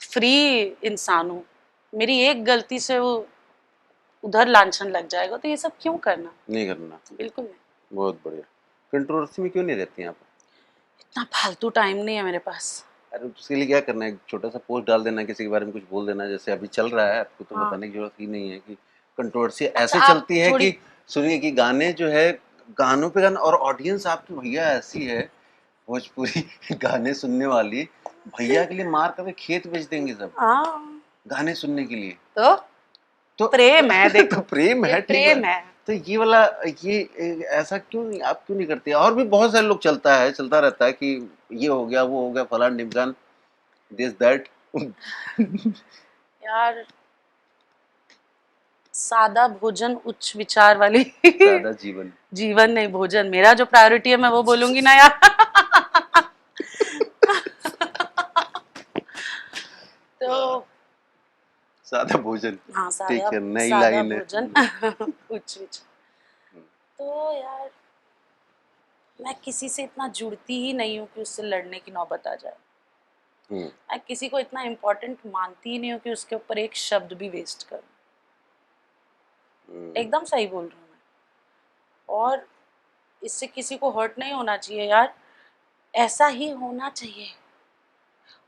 फ्री इंसान हूँ, मेरी एक गलती से वो उधर लांछन लग जाएगा, तो ये सब क्यों करना? नहीं करना, बिल्कुल नहीं। बहुत बढ़िया। कंट्रोवर्सी में क्यों नहीं रहती हैं आप? इतना फालतू टाइम नहीं है मेरे पास। अरे उसके लिए क्या करना है, एक छोटा सा पोस्ट डाल देना, किसी के बारे में कुछ बोल देना, जैसे अभी चल रहा है, आपको तो बताने की जरूरत ही नहीं है कि कंट्रोवर्सी ऐसे चलती है कि सुनिए कि गाने जो है, गानों पे गाना, और ऑडियंस आपकी भैया ऐसी है भोजपुरी गाने सुनने वाली, भैया के लिए मार करके खेत बेच देंगे सब गाने सुनने के लिए। तो प्रेम है, देखो तो प्रेम है, प्रेम है। तो ये वाला, ये ऐसा क्यों नहीं, आप क्यों नहीं करते? और भी बहुत सारे लोग चलता रहता है कि ये हो गया, वो हो गया, फलान ढिमकान, दिस दैट। यार सादा भोजन उच्च विचार वाली सादा जीवन, जीवन नहीं भोजन, मेरा जो प्रायोरिटी है मैं वो बोलूंगी ना यार। तो सादा भोजन, हाँ, ठीक है, नई सादा लाइन है। भोजन उच्च विचार। तो यार मैं किसी से इतना जुड़ती ही नहीं हूँ कि उससे लड़ने की नौबत आ जाए। मैं किसी को इतना इम्पोर्टेंट मानती ही नहीं हूँ कि उसके ऊपर एक शब्द भी वेस्ट करूँ। एकदम सही बोल रही हूँ मैं, और इससे किसी को हर्ट नहीं होना चाहिए यार, ऐसा ही होना चाहिए।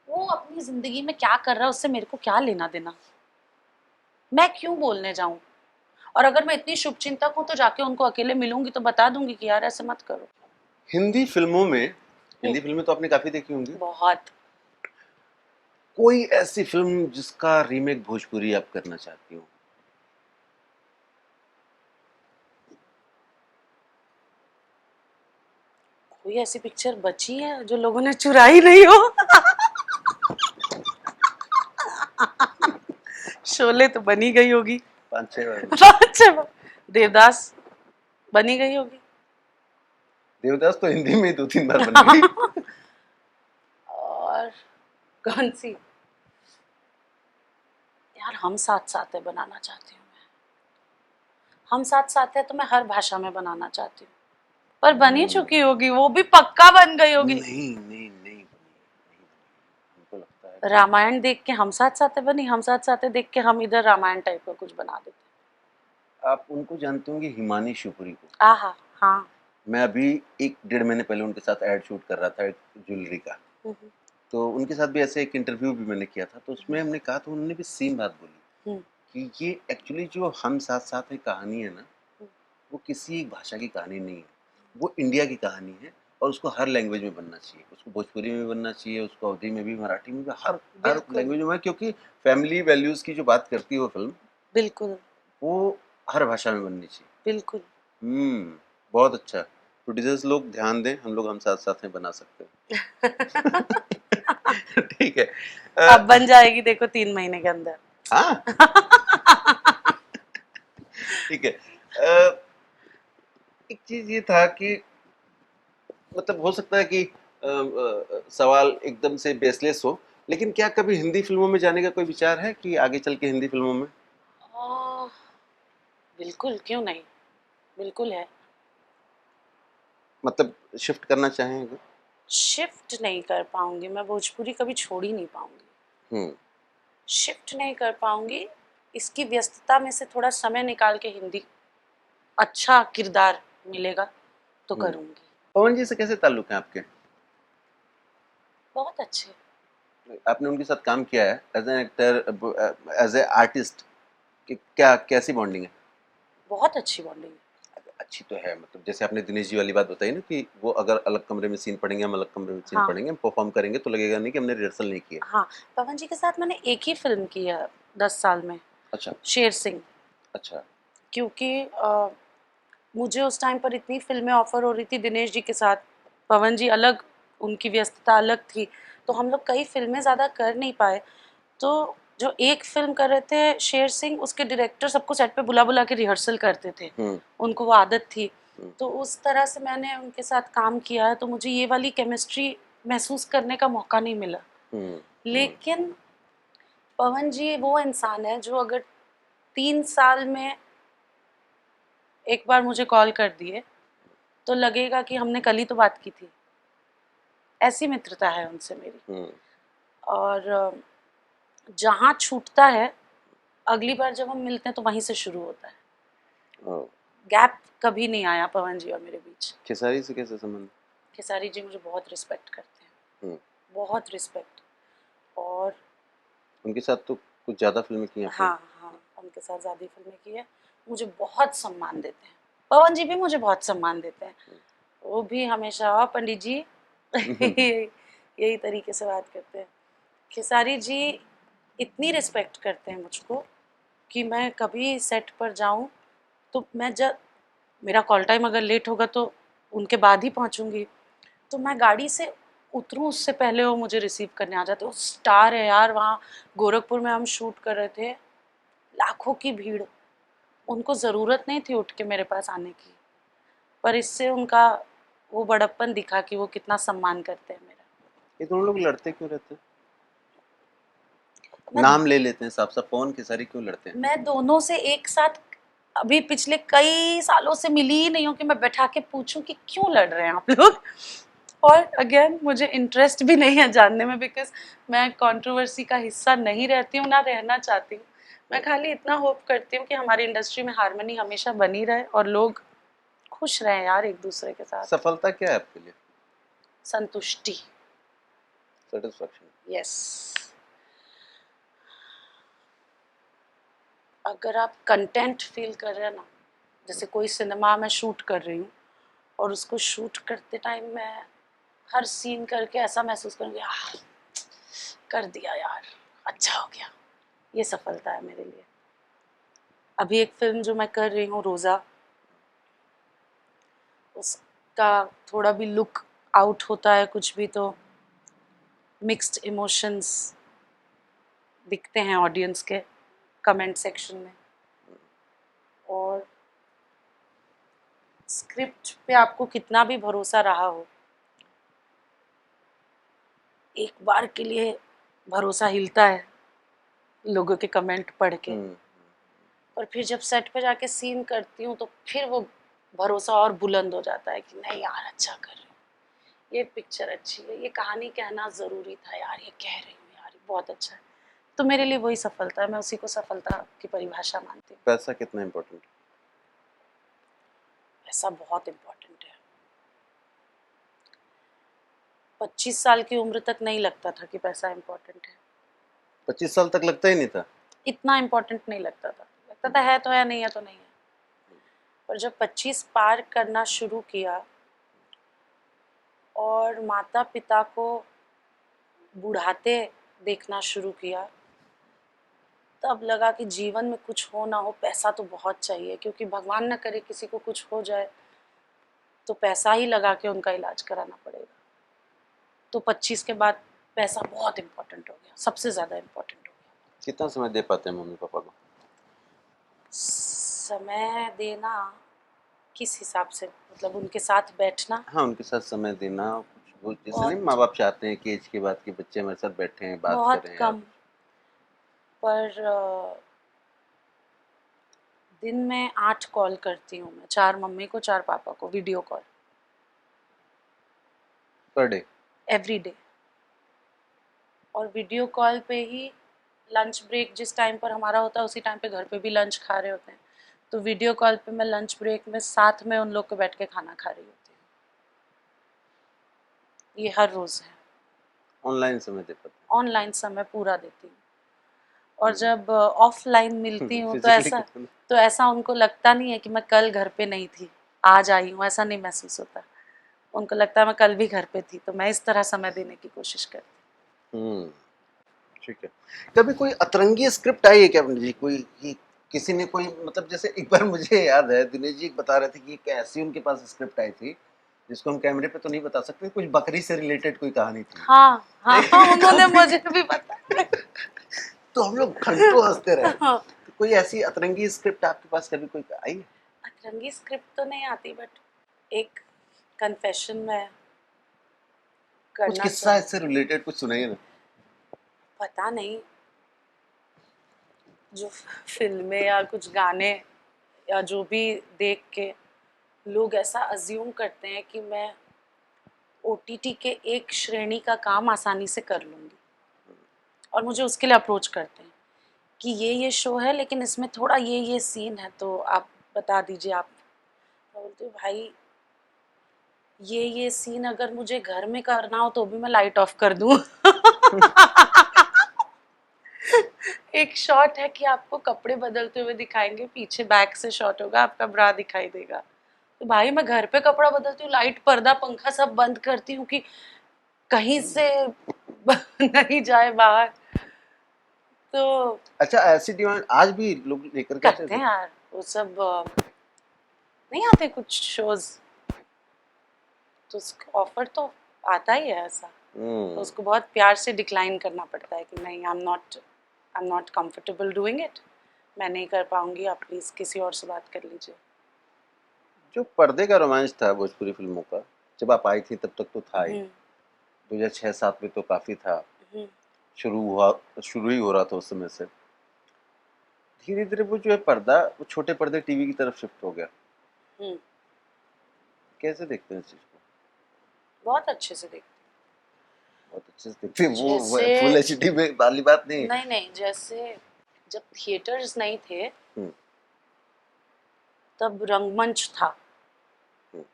वो अपनी जिंदगी में क्या कर रहा है उससे मेरे को क्या लेना देना, मैं क्यों बोलने जाऊं? और अगर मैं इतनी शुभचिंतक हूं तो जाके उनको अकेले मिलूंगी तो बता दूंगी कि यार ऐसे मत करो। हिंदी फिल्मों में, हिंदी फिल्में तो आपने काफी देखी होंगी, बहुत। कोई ऐसी फिल्म जिसका रीमेक भोजपुरी आप करना चाहती हो? कोई ऐसी पिक्चर बची है जो लोगों ने चुराई नहीं हो? शोले तो बनी गई होगी 5-6 बार। देवदास बनी गई होगी। देवदास तो हिंदी में 2-3 बार बन गई। और कौन सी? यार हम साथ साथ है बनाना चाहती हूँ मैं। हम साथ साथ है तो मैं हर भाषा में बनाना चाहती हूँ, पर बनी चुकी होगी, वो भी पक्का बन गई होगी। नहीं नहीं नहीं बनी, हमको लगता है कि रामायण देख के हम साथ साथ है बनी, हम साथ साथ है देख के हम इधर रामायण टाइप का कुछ बना देते। आप उनको जानते होंगे, हिमानी शिवपुरी को। आहा, हाँ। मैं अभी 1-1.5 महीने पहले उनके साथ एड शूट कर रहा था, एक ज्वेलरी का। हम्म, तो उनके साथ भी ऐसे एक इंटरव्यू भी मैंने किया था, तो उसमें हमने कहा, तो उन्होंने भी सेम बात बोली हम्म, कि ये एक्चुअली जो हम साथ साथ है कहानी है ना, हम्म, वो किसी एक भाषा की कहानी नहीं है, वो इंडिया की कहानी है। और उसको हर लैंग्वेज में बनना चाहिए, उसको भोजपुरी में बनना चाहिए, उसको अवधी में भी, मराठी में भी, हर हर बिल्कुल लैंग्वेज में, क्योंकि फैमिली वैल्यूज की जो बात करती है वो फिल्म, बिल्कुल वो हर भाषा में बननी चाहिए। बिल्कुल। बहुत अच्छा। प्रोड्यूसर्स लोग ध्यान दें, हम लोग हम साथ साथ में बना सकते हैं। ठीक है। अब बन जाएगी देखो 3 महीने के अंदर। हाँ ठीक है। एक चीज ये था कि मतलब हो सकता है कि सवाल एकदम से बेसलेस हो, लेकिन क्या कभी हिंदी फिल्मों में जाने का कोई विचार है कि आगे चल के हिंदी फिल्मों में? आह, बिल्कुल, क्यों नहीं, बिल्कुल है। मतलब शिफ्ट करना चाहेंगे? शिफ्ट नहीं कर पाऊंगी मैं, भोजपुरी कभी छोड़ ही नहीं पाऊंगी। हम्म शिफ्ट नहीं कर पाऊंगी, इसकी व्यस्तता में से थोड़ा समय निकाल के हिंदी अच्छा किरदार मिलेगा तो हम्म। करूंगी। पवन जी से कैसे ताल्लुक है आपके? बहुत अच्छे। आपने उनके साथ काम किया है as an actor, as a artist, कि क्या कैसी बॉन्डिंग है? बहुत अच्छी बॉन्डिंग है। अच्छी तो है, मतलब जैसे आपने दिनेश जी वाली बात बताई ना कि वो अगर अलग कमरे में सीन पढ़ेंगे, हम अलग कमरे में सीन हाँ पढ़ेंगे, हम परफॉर्म करेंगे तो लगेगा नहीं कि हमने रिहर्सल नहीं किया। हाँ, पवन जी के साथ मैंने एक ही फिल्म की है 10 साल में, अच्छा शेर सिंह। अच्छा। क्योंकि मुझे उस टाइम पर इतनी फिल्में ऑफर हो रही थी दिनेश जी के साथ, पवन जी अलग, उनकी व्यस्तता अलग थी, तो हम लोग कई फिल्में ज़्यादा कर नहीं पाए। तो जो एक फिल्म कर रहे थे शेर सिंह, उसके डायरेक्टर सबको सेट पे बुला बुला के रिहर्सल करते थे, हम्म उनको वो आदत थी। हम्म तो उस तरह से मैंने उनके साथ काम किया है, तो मुझे ये वाली केमिस्ट्री महसूस करने का मौका नहीं मिला। हम्म हम्म लेकिन पवन जी वो इंसान है जो अगर 3 साल में एक बार मुझे कॉल कर दिए तो लगेगा कि हमने कल ही तो बात की थी। ऐसी मित्रता है उनसे मेरी। हम्म और जहाँ छूटता है, अगली बार जब हम मिलते हैं तो वहीं से शुरू होता है। ओ, गैप कभी नहीं आया पवन जी और मेरे बीच। खेसारी से कैसे संबंध? खेसारी जी मुझे बहुत रिस्पेक्ट करते हैं, हम्म बहुत रिस्पेक्ट। और उनके साथ तो कुछ ज्यादा फिल्में की आपने? हाँ हाँ, उनके साथ ज़्यादा फिल्में की है, मुझे बहुत सम्मान देते हैं। पवन जी भी मुझे बहुत सम्मान देते हैं, वो भी हमेशा पंडित जी यही तरीके से बात करते हैं। खेसारी जी इतनी रिस्पेक्ट करते हैं मुझको कि मैं कभी सेट पर जाऊं तो मैं जब मेरा कॉल टाइम अगर लेट होगा तो उनके बाद ही पहुंचूंगी, तो मैं गाड़ी से उतरूं उससे पहले वो मुझे रिसीव करने आ जाते। वो स्टार है यार, वहाँ गोरखपुर में हम शूट कर रहे थे, लाखों की भीड़, उनको ज़रूरत नहीं थी उठ के मेरे पास आने की, पर इससे उनका वो बड़प्पन दिखा कि वो कितना सम्मान करते हैं मेरा। ये दोनों लोग लड़ते क्यों रहते हैं? मैं नाम ले लेते हैं साफ साफ, पवन खेसारी क्यों लड़ते हैं? मैं दोनों से एक साथ अभी पिछले कई सालों से मिली ही नहीं हूँ कि मैं बैठा के पूछूं कि क्यों लड़ रहे हैं आप लोग। और अगेन मुझे इंटरेस्ट भी नहीं है जानने में, बिकॉज मैं कंट्रोवर्सी का हिस्सा नहीं रहती हूँ, ना रहना चाहती हूँ। मैं खाली इतना होप करती हूँ कि हमारी इंडस्ट्री में हारमोनी हमेशा बनी रहे और लोग खुश रहें यार एक दूसरे के साथ। सफलता क्या है आपके लिए? संतुष्टि। सेटिस्फैक्शन। यस। अगर आप कंटेंट फील कर रहे हैं ना, जैसे कोई सिनेमा में शूट कर रही हूँ और उसको शूट करते टाइम मैं हर सीन करके ऐसा महसूस करूँगी, कर दिया यार, अच्छा हो गया, ये सफलता है मेरे लिए। अभी एक फिल्म जो मैं कर रही हूँ रोज़ा, उसका थोड़ा भी लुक आउट होता है कुछ भी तो मिक्स्ड इमोशंस दिखते हैं ऑडियंस के कमेंट सेक्शन में। और स्क्रिप्ट पे आपको कितना भी भरोसा रहा हो, एक बार के लिए भरोसा हिलता है, लोगों के कमेंट पढ़ के। हम्म, और फिर जब सेट पे जाके सीन करती हूँ तो फिर वो भरोसा और बुलंद हो जाता है कि नहीं यार अच्छा कर रही हूँ, ये पिक्चर अच्छी है, ये कहानी कहना ज़रूरी था यार, ये कह रही हूँ यार, ये बहुत अच्छा है। तो मेरे लिए वही सफलता है, मैं उसी को सफलता की परिभाषा मानती हूँ। पैसा कितना इम्पोर्टेंट है? ऐसा बहुत इम्पोर्टेंट है। 25 साल की उम्र तक नहीं लगता था कि पैसा इम्पोर्टेंट है। 25 साल तक लगता ही नहीं था। इतना इम्पोर्टेंट नहीं लगता था, लगता था है तो है, नहीं है तो नहीं है। पर जब 25 पार करना शुरू किया और माता पिता को बुढ़ाते देखना शुरू किया, तब लगा कि जीवन में कुछ हो ना हो पैसा तो बहुत चाहिए, क्योंकि भगवान न करे किसी को कुछ हो जाए तो पैसा ही लगा के उनका इलाज कराना पड़ेगा। तो 25 के बाद पैसा बहुत इम्पोर्टेंट हो गया, सबसे ज़्यादा इम्पोर्टेंट हो गया। कितना समय दे पाते हैं मम्मी पापा को? समय देना किस हिसाब से, मतलब उनके साथ बैठना? हाँ, उनके साथ समय देना, कुछ वो जैसे नहीं बहुत माँ बाप चाहते हैं कि एज के बाद के बच्चे हमारे साथ बैठे हैं, बात बहुत करें या कम। पर दिन में 8 कॉल करती हूँ मैं, 4 मम्मी को 4 पापा को, video call per day. Every day. और वीडियो कॉल पे ही लंच ब्रेक जिस टाइम पर हमारा होता है उसी टाइम पे घर पे भी लंच खा रहे होते हैं, तो वीडियो कॉल पे मैं लंच ब्रेक में साथ में उन लोग को बैठ के खाना खा रही होती हूँ। ये हर रोज़ है। ऑनलाइन समय दे पाते ऑनलाइन समय पूरा देती हूँ। और हैं। जब ऑफलाइन मिलती हूँ फिजिकली कितना? तो ऐसा उनको लगता नहीं है कि मैं कल घर पे नहीं थी, आज आई हूँ, ऐसा नहीं महसूस होता। उनको लगता है मैं कल भी घर पे थी। तो मैं इस तरह समय देने की कोशिश करती हम्म, ठीक है। कभी कोई अतरंगी स्क्रिप्ट आई है क्या पंडित जी? कोई कि किसी ने कोई मतलब जैसे एक बार मुझे याद है दिनेश जी बता रहे थे कि एक ऐसी उनके पास स्क्रिप्ट आई थी जिसको हम कैमरे पे तो नहीं बता सकते, कुछ बकरी से रिलेटेड कोई कहानी हूँ। थी। हाँ हाँ हाँ, उन्होंने मुझे भी बताया। तो हम लोग घंटों हंसते रहे। हाँ, तो कोई ऐसी अतरंगी स्क्रिप्ट आपके पास कभी कोई आई है? अतरंगी स्क्रिप्ट तो नहीं आती, बट एक कन्फेशन में कुछ करना किस्सा चाह, इससे रिलेटेड कुछ सुनाइए ना। पता नहीं, जो फिल्में या कुछ गाने या जो भी देख के लोग ऐसा अज्यूम करते हैं कि मैं ओटीटी के एक श्रेणी का काम आसानी से कर लूँगी, और मुझे उसके लिए अप्रोच करते हैं कि ये शो है लेकिन इसमें थोड़ा ये सीन है तो आप बता दीजिए आप। मैं बोलती हूँ भाई ये सीन अगर मुझे घर में करना हो तो भी मैं लाइट ऑफ कर दूँ। एक शॉट है कि आपको कपड़े बदलते हुए दिखाएंगे, पीछे बैक से शॉट होगा, आपका ब्रा दिखाई देगा। तो भाई मैं घर पे कपड़ा बदलती हूँ, लाइट पर्दा पंखा सब बंद करती हूँ कि कहीं से नहीं जाए बाहर। तो अच्छा, ऐसी डिमांड आज भी लोग लेकर के आते करते थे? हैं यार वो सब। नहीं आते कुछ शोज तो उसको ऑफर तो आता ही है ऐसा, तो उसको बहुत प्यार से डिक्लाइन करना पड़ता है कि नहीं, I am not comfortable doing it, मैं नहीं कर पाऊंगी, आप प्लीज़ किसी और से बात कर लीजिए। जो पर्दे का रोमांच था भोजपुरी फिल्मों का, जब आप आई थी तब तक तो था ही। हम्म 2006-07 में तो काफी था, हम्म शुरू ही हो रहा था उस समय से। धीरे धीरे वो जो है पर्दा, वो छोटे पर्दे टीवी की तरफ शिफ्ट हो गया। हम्म। कैसे देखते हैं इस चीज को? बहुत अच्छे से देखते बहुत अच्छे से देखते हैं। हैं। वो जैसे फुल एचडी में वाली बात नहीं। नहीं नहीं, जैसे जब थिएटर्स नहीं थे हम्म, तब रंगमंच था, हम्म।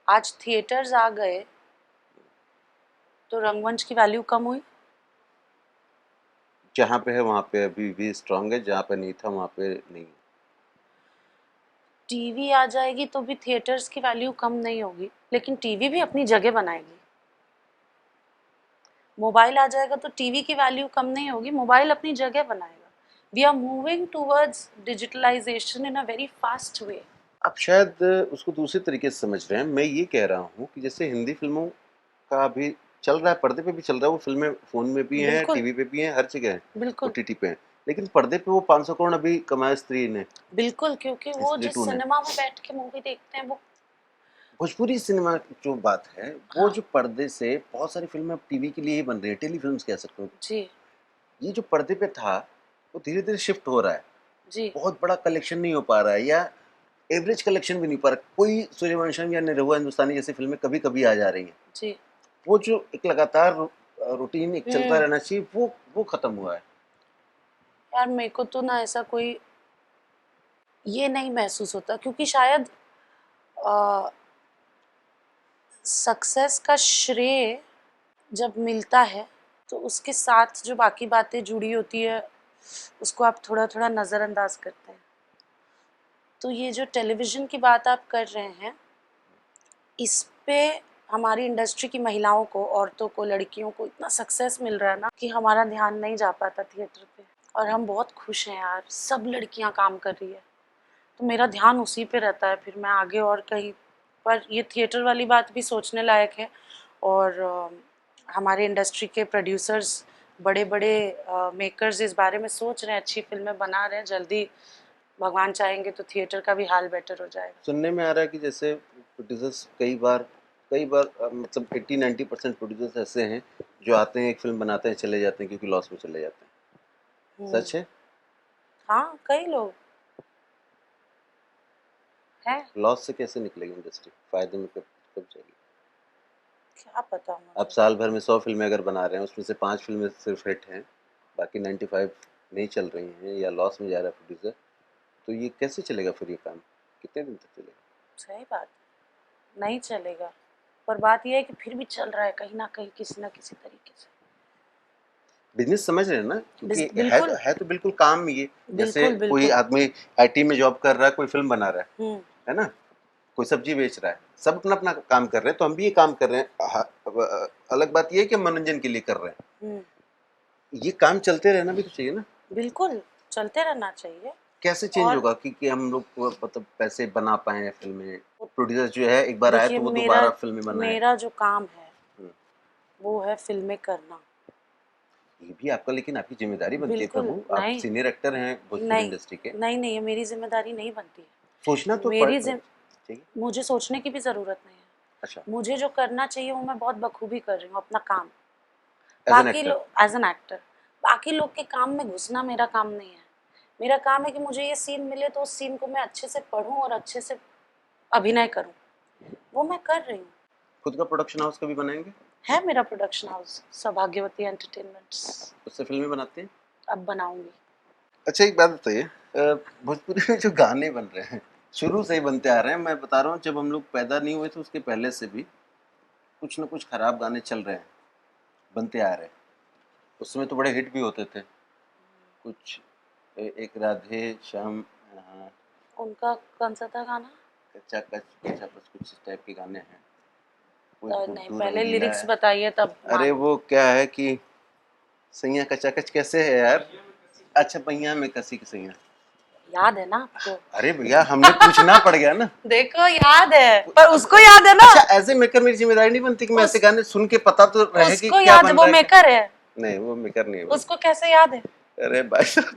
आज थिएटर्स आ गए तो रंगमंच की वैल्यू कम हुई। जहाँ पे है वहाँ पे अभी भी स्ट्रांग है, जहाँ पे नहीं था वहाँ पे नहीं है। टीवी आ जाएगी तो भी थिएटर्स की वैल्यू कम नहीं होगी, लेकिन टीवी भी अपनी जगह बनाएगी। मोबाइल आ जाएगा तो टीवी की वैल्यू कम नहीं होगी, मोबाइल अपनी जगह बनाएगा। We are moving towards digitalization in a very fast way. आप शायद उसको दूसरे तरीके से समझ रहे हैं। मैं ये कह रहा हूँ कि जैसे हिंदी फिल्मों का अभी चल रहा है, पर्दे पे भी चल रहा है, वो फिल्में फोन में भी हैं, बिल्कुल टीवी पे भी हैं, हर जगह है, बिल्कुल ओटीटी पे हैं। लेकिन पर्दे पे वो 500 करोड़ अभी कमाया स्त्री ने, बिल्कुल, क्योंकि वो स्त्री जिस 2 ने। सिनेमा में बैठ के मूवी देखते हैं वो। भोजपुरी सिनेमा की जो बात है, वो हाँ जो पर्दे से बहुत सारी फिल्में अब टीवी के लिए ही बन रही है, टेलीफिल्म्स कह सकते हो। जी। ये जो पर्दे पे था वो धीरे धीरे शिफ्ट हो रहा है, जी बहुत बड़ा कलेक्शन नहीं हो पा रहा है, या एवरेज कलेक्शन भी नहीं हो पा रहा। कोई सूर्यवंशम या निरहुआ हिंदुस्तानी जैसी फिल्में कभी कभी आ जा रही हैं, जी। वो जो एक लगातार रूटीन एक चलता हम्म। रहना चाहिए, वो खत्म हुआ है। यार मेरे को तो ना ऐसा कोई ये नहीं महसूस होता, क्योंकि शायद सक्सेस का श्रेय जब मिलता है तो उसके साथ जो बाकी बातें जुड़ी होती है उसको आप थोड़ा थोड़ा नज़रअंदाज करते हैं। तो ये जो टेलीविज़न की बात आप कर रहे हैं, इस पे हमारी इंडस्ट्री की महिलाओं को, औरतों को, लड़कियों को इतना सक्सेस मिल रहा है ना कि हमारा ध्यान नहीं जा पाता थिएटर पे। और हम बहुत खुश हैं यार, सब लड़कियां काम कर रही है, तो मेरा ध्यान उसी पे रहता है, फिर मैं आगे और कहीं। पर ये थिएटर वाली बात भी सोचने लायक है। और हमारे इंडस्ट्री के प्रोड्यूसर्स, बड़े बड़े मेकर्स इस बारे में सोच रहे हैं, अच्छी फिल्में बना रहे हैं। जल्दी भगवान चाहेंगे तो थिएटर का भी हाल बेटर हो जाएगा। सुनने में आ रहा है कि जैसे प्रोड्यूसर्स कई बार मतलब 80-90% प्रोड्यूसर्स ऐसे हैं जो आते हैं, एक फिल्म बनाते हैं, चले जाते हैं क्योंकि लॉस में चले जाते हैं। सच है? हाँ, कई लोग हैं। लॉस से कैसे निकलेगी इंडस्ट्री, फायदे में कब जाएगी? क्या पता आप मुझे। साल भर में 100 फिल्में अगर बना रहे हैं, उसमें से 5 फिल्में सिर्फ हिट हैं, बाकी 95 नहीं चल रही हैं या लॉस में जा रहा है प्रोड्यूसर, तो ये कैसे चलेगा फिर ये काम? कितने दिन तक चलेगा? सही बात, नहीं चलेगा। पर बात यह है कि फिर भी चल रहा है कहीं ना कहीं, किसी ना किसी तरीके से। बिजनेस समझ रहे हैं ना, क्योंकि बिल्कुल है तो बिल्कुल काम ये। जैसे बिल्कुल कोई बिल्कुल। आदमी आईटी में जॉब कर रहा है, कोई फिल्म बना रहा है ना, कोई सब्जी बेच रहा है, सब अपना अपना काम कर रहे हैं, तो हम भी ये काम कर रहे हैं। अलग बात ये है कि हम मनोरंजन के लिए कर रहे हैं, ये काम चलते रहना भी तो चाहिए ना। बिल्कुल चलते रहना चाहिए। कैसे चेंज और होगा कि हम लोग को मतलब पैसे बना पाए फिल्में, प्रोड्यूसर जो है एक बार आए देखिए, तो वो मेरा दोबारा फिल्में बनाए। मेरा जो काम है हम्म, वो है फिल्में करना। ये भी आपका, लेकिन आपकी जिम्मेदारी बनती है बिल्कुल प्रभु, आप नहीं। सीनियर एक्टर हैं भोजपुरी नहीं इंडस्ट्री के। नहीं नहीं, ये मेरी जिम्मेदारी नहीं बनती सोचना है। तो चाहिए। मुझे सोचने की भी ज़रूरत नहीं है। अच्छा, मुझे जो करना चाहिए वो मैं बहुत बखूबी कर रही हूँ, अपना काम। एज एन बाकी एक्टर। लोग एज एन एक्टर, बाकी लोग के काम में घुसना मेरा काम नहीं है। मेरा काम है कि मुझे ये सीन मिले तो उस सीन को मैं अच्छे से पढूं और अच्छे से अभिनय करूं। वो मैं कर रही हूँ। खुद का प्रोडक्शन हाउस कभी बनाएंगे? है मेरा प्रोडक्शन हाउस, सौभाग्यवती एंटरटेनमेंट्स। उससे फिल्में बनाते हैं? अब बनाऊंगी। अच्छा, एक बात बताइए, भोजपुरी में जो गाने बन रहे हैं शुरू से ही बनते आ रहे हैं, मैं बता रहा हूँ जब हम लोग पैदा नहीं हुए थे उसके पहले से भी कुछ ना कुछ खराब गाने चल रहे हैं, बनते आ रहे हैं। उस समय तो बड़े हिट भी होते थे कुछ, एक राधे श्याम, हाँ, उनका कौन सा था गाना? कच्चा कच कच्चा बस, कुछ इस टाइप के गाने हैं। कोई तो नहीं, गुड्डू पहले रंगीला लिरिक्स है। बताइए तब अरे मालूम। वो क्या है कि सैया कच्चा कच कैसे है यार? अच्छा, पहिया में कसी की सैया। याद है ना आपको? अरे भैया, हमने पूछना पड़ गया ना। देखो याद है, पर उसको याद है ना। अच्छा, ऐसे मेकर मेरी जिम्मेदारी नहीं बनती कि मैं ऐसे गाने सुन के पता तो रहे कि उसको क्या याद है, बन वो रहा है। मेकर है। नहीं, वो मेकर नहीं है वो। उसको कैसे याद है? अरे भाई साहब,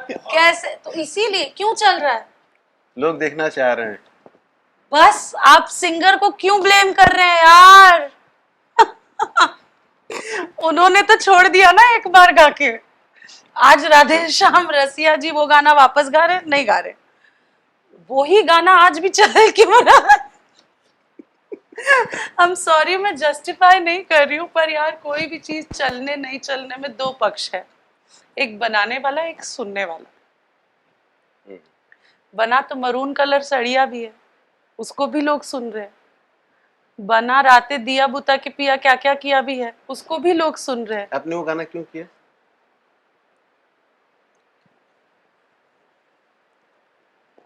कैसे? तो इसीलिए क्यों चल रहा है? लोग देखना चाह रहे हैं। बस आप सिंगर को क्यों ब्लेम कर रहे हैं यार? उन्होंने तो छोड़ दिया ना एक बार गा के। आज राधे श्याम रसिया जी वो गाना वापस गा रहे? नहीं गा रहे। वही गाना आज भी चल क्यों रहा है? I'm सॉरी, मैं जस्टिफाई नहीं कर रही हूँ, पर यार कोई भी चीज चलने नहीं चलने में दो पक्ष है, एक बनाने वाला, एक सुनने वाला। बना तो मरून कलर सड़िया भी है, उसको भी लोग सुन रहे हैं। बना राते दिया बुता के पिया क्या क्या किया भी है, उसको भी लोग सुन रहे हैं। आपने वो गाना क्यों किया?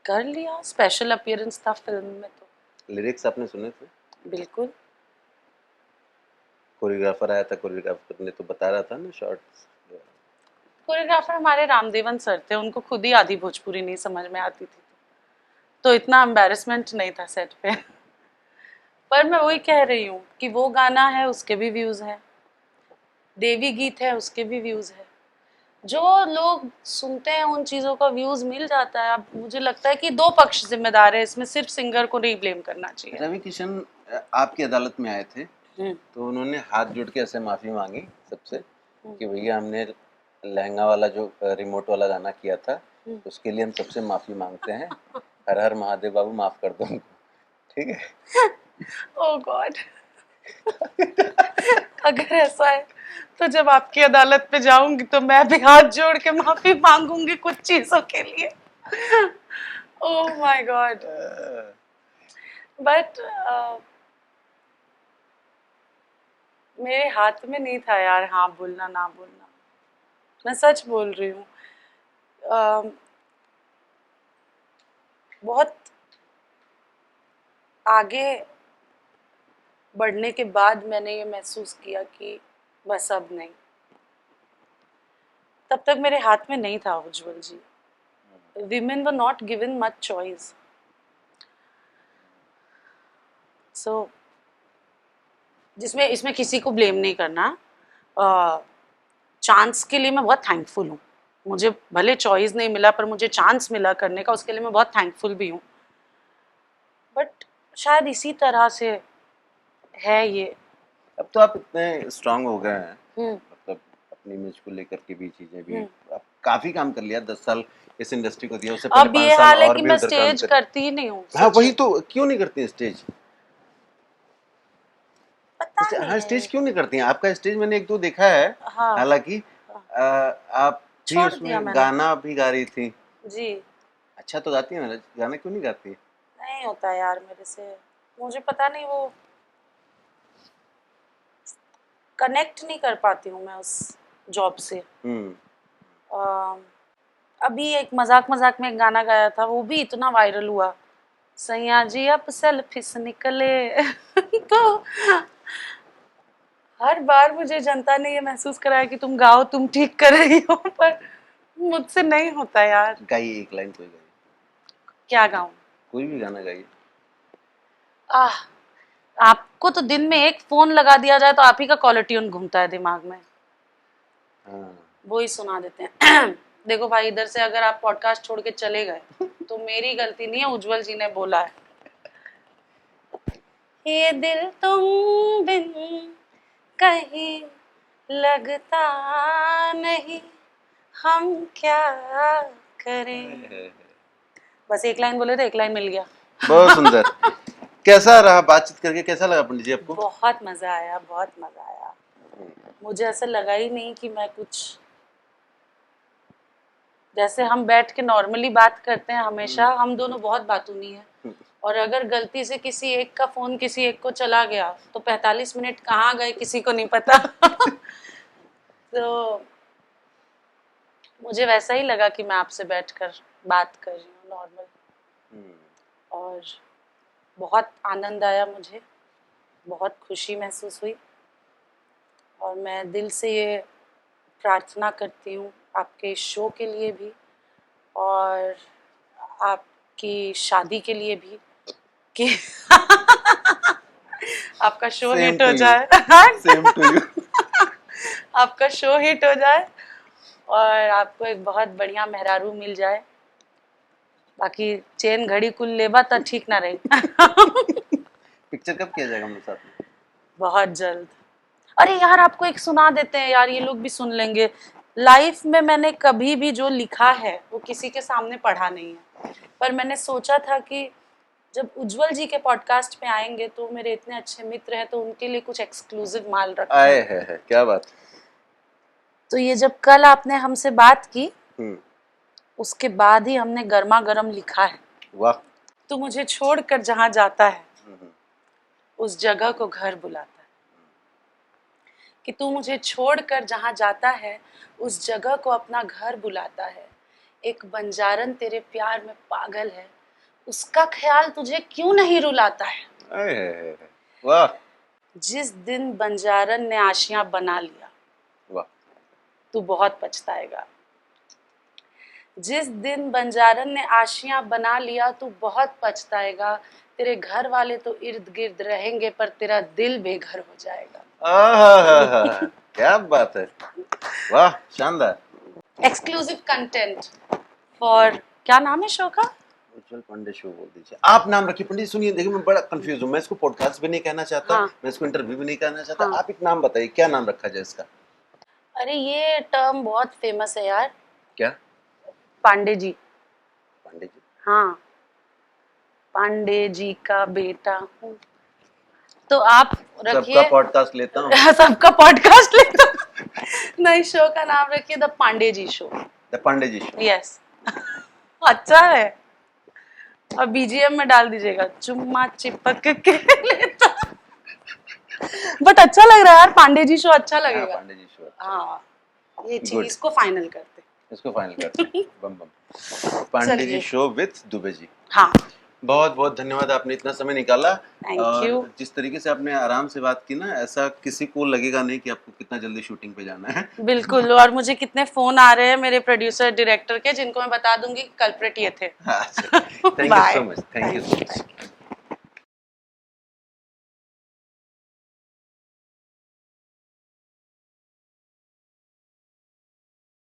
कर लिया, स्पेशल अपीयरेंस था फिल्म में तो। लिरिक्स आपने सुने थे? बिल्कुल। कोरियोग्राफर आया था, कोरियोग्राफर ने तो बता रहा था ना शॉर्ट्स। कोरियोग्राफर हमारे रामदेवन सर थे, उनको खुद ही आधी भोजपुरी नहीं समझ में आती थी, तो इतना एम्बैरेसमेंट नहीं था सेट पे। पर मैं वही कह रही हूँ कि वो गाना है, उसके भी व्यूज हैं। देवी गीत है, उसके भी व्यूज है। जो लोग सुनते हैं उन चीजों का व्यूज मिल जाता है। अब मुझे लगता है कि दो पक्ष जिम्मेदार है इसमें, सिर्फ सिंगर को नहीं ब्लेम करना चाहिए। रवि किशन आपकी अदालत में आए थे, तो उन्होंने हाथ जोड़ के ऐसे माफी मांगी सबसे कि भैया हमने लहंगा वाला जो रिमोट वाला गाना किया था, हम्म। उसके लिए हम सबसे माफी मांगते हैं। हर हर महादेव बाबू, माफ कर दो हमको, ठीक है। ओह गॉड। अगर ऐसा है तो जब आपकी अदालत पे जाऊंगी तो मैं भी हाथ जोड़ के माफी मांगूंगी कुछ चीजों के लिए। Oh my God. बट मेरे हाथ में नहीं था यार, हाँ बोलना ना बोलना। मैं सच बोल रही हूँ। बहुत आगे बढ़ने के बाद मैंने ये महसूस किया कि बस अब नहीं। तब तक मेरे हाथ में नहीं था उज्जवल जी। Women were not given much choice. So जिसमें इसमें किसी को ब्लेम नहीं करना। चांस के लिए मैं बहुत थैंकफुल हूँ। मुझे भले चॉइस नहीं मिला पर मुझे चांस मिला करने का, उसके लिए मैं बहुत थैंकफुल भी हूँ। बट शायद इसी तरह से है ये। अब तो आप इतने स्ट्रांग हो गए हैं, हम्म। मतलब अपनी इमेज को लेकर के भी चीजें भी, हम्म। आप काफी काम कर लिया, 10 साल इस इंडस्ट्री को दिया, उससे पहले अब 5 ये साल हाल है और कि भी मैं उधर काम स्टेज कर। करती ही नहीं हूँ। हाँ सच वही है। तो, क्यों नहीं करती स्टेज? पता हाँ नहीं। स्टेज क्यों नहीं करती हैं? आपका स्टेज मैंने एक दो देखा है, हाँ। हालांकि आप भी छोड़ दिया उसमें मैंने। गाना भी गा रही थी। जी। अच्छा तो गाती है ना, गाना क्यों नहीं गाती है? नहीं होता यार मेरे से। मुझे पता नहीं, वो कनेक्ट नहीं कर पाती हूँ मैं उस जॉब से। अम, अभी एक मजाक मजाक में एक गाना गाया था, वो भी इतना वायरल हुआ, सैया जी अब सेल्फी से निकले। तो हर बार मुझे जनता ने ये महसूस कराया कि तुम गाओ, तुम ठीक कर रही हो, पर मुझसे नहीं होता यार। गाइए एक लाइन, कोई गाइए, क्या गाऊं? कोई भी गाना गाइए। आह, आपको तो दिन में एक फोन लगा दिया जाए तो आप ही का कॉलर ट्यून घूमता है दिमाग में, हाँ वो ही सुना देते हैं। देखो भाई, इधर से अगर आप पॉडकास्ट छोड़ के चले गए तो मेरी गलती नहीं है, उज्जवल जी ने बोला है। ये दिल तुम बिन कहीं लगता नहीं, हम क्या करें। बस एक लाइन बोले थे, एक लाइन मिल गया। बहुत सुंदर। कैसा रहा बातचीत करके, कैसा लगा पंडित जी आपको? बहुत मजा आया, बहुत मजा आया। मुझे ऐसा लगा ही नहीं कि मैं कुछ, जैसे हम बैठ के नॉर्मली बात करते हैं हमेशा, हम दोनों बहुत बातूनी हैं। और अगर गलती से किसी एक का फोन किसी एक को चला गया तो 45 मिनट कहाँ गए किसी को नहीं पता। तो मुझे वैसा ही लगा कि मैं आपसे बैठकर बात कर रही हूँ नॉर्मल। और बहुत आनंद आया मुझे, बहुत खुशी महसूस हुई। और मैं दिल से ये प्रार्थना करती हूँ आपके शो के लिए भी और आपकी शादी के लिए भी कि आपका शो हिट हो जाए। Same to you. आपका शो हिट हो जाए और आपको एक बहुत बढ़िया मेहरारू मिल जाए। बाकी चेन घड़ी कुल लेबा तो ठीक ना रही। पिक्चर कब किया जाएगा हम लोग साथ में? बहुत जल्द। अरे यार, आपको एक सुना देते हैं यार, ये लोग भी सुन लेंगे। लाइफ में मैंने कभी भी जो लिखा है वो किसी के सामने पढ़ा नहीं है, पर मैंने सोचा था कि जब उज्जवल जी के पॉडकास्ट पे आएंगे तो मेरे इतने अच्छे मित्र हैं तो उनके लिए कुछ एक्सक्लूसिव माल रखा आए है। है क्या बात। तो ये जब कल आपने हमसे बात की हम्म। उसके बाद ही हमने गर्मा गर्म लिखा है। वाह। तू मुझे छोड़कर जहाँ जाता है उस जगह को घर बुलाता है। कि तू मुझे छोड़कर जहाँ जाता है उस जगह को अपना घर बुलाता है। एक बंजारन तेरे प्यार में पागल है, उसका ख्याल तुझे क्यों नहीं रुलाता है। आए है। वाह। जिस दिन बंजारन ने आशियां बना लिया वाह। तू बहुत पछताएगा। जिस दिन बंजारन ने आशियां बना लिया तू बहुत पछताएगा। तेरे घर वाले तो इर्द गिर्द रहेंगे पर तेरा दिल बेघर हो जाएगा। आहा, क्या बात है, वाह शानदार। एक्सक्लूसिव कंटेंट फॉर, क्या नाम है शो का? उज्जवल पांडे शो बोल दीजिए आप, नाम रखिए। पंडित सुनिए, देखिए मैं बड़ा कंफ्यूज हूँ, मैं इसको पॉडकास्ट भी नहीं कहना चाहता, हाँ। मैं इसको इंटरव्यू भी नहीं कहना चाहता, हाँ। आप एक नाम बताइए, क्या नाम रखा जाए इसका? अरे ये टर्म बहुत फेमस है यार, क्या? पांडे जी। पांडे जी? हाँ, पांडे जी का बेटा हूँ। तो आप सबका रखिए पॉडकास्ट लेता हूँ। सबका पॉडकास्ट लेता हूँ। नहीं, शो का नाम रखिए the Pandey ji show. The Pandey ji show. Yes अच्छा है। और बीजीएम में डाल दीजिएगा, चुम्मा चिपक के लेता। बट अच्छा लग रहा है यार, पांडे जी शो अच्छा हाँ, लगेगा। पांडे जी शो। हाँ, ये चीज गुड, इसको फाइनल करते। इसको फाइनल करते हैं। बम बम। पांडे जी चलिए, शो विथ दुबे जी। हाँ, बहुत बहुत धन्यवाद, आपने इतना समय निकाला। Thank you. और जिस तरीके से आपने आराम से बात की ना, ऐसा किसी को लगेगा नहीं कि आपको कितना जल्दी शूटिंग पे जाना है। बिल्कुल, और मुझे कितने फोन आ रहे हैं मेरे प्रोड्यूसर डायरेक्टर के, जिनको मैं बता दूंगी कल्प्रिट ये थे। हाँ, thank you so bye. Much, thank you so much.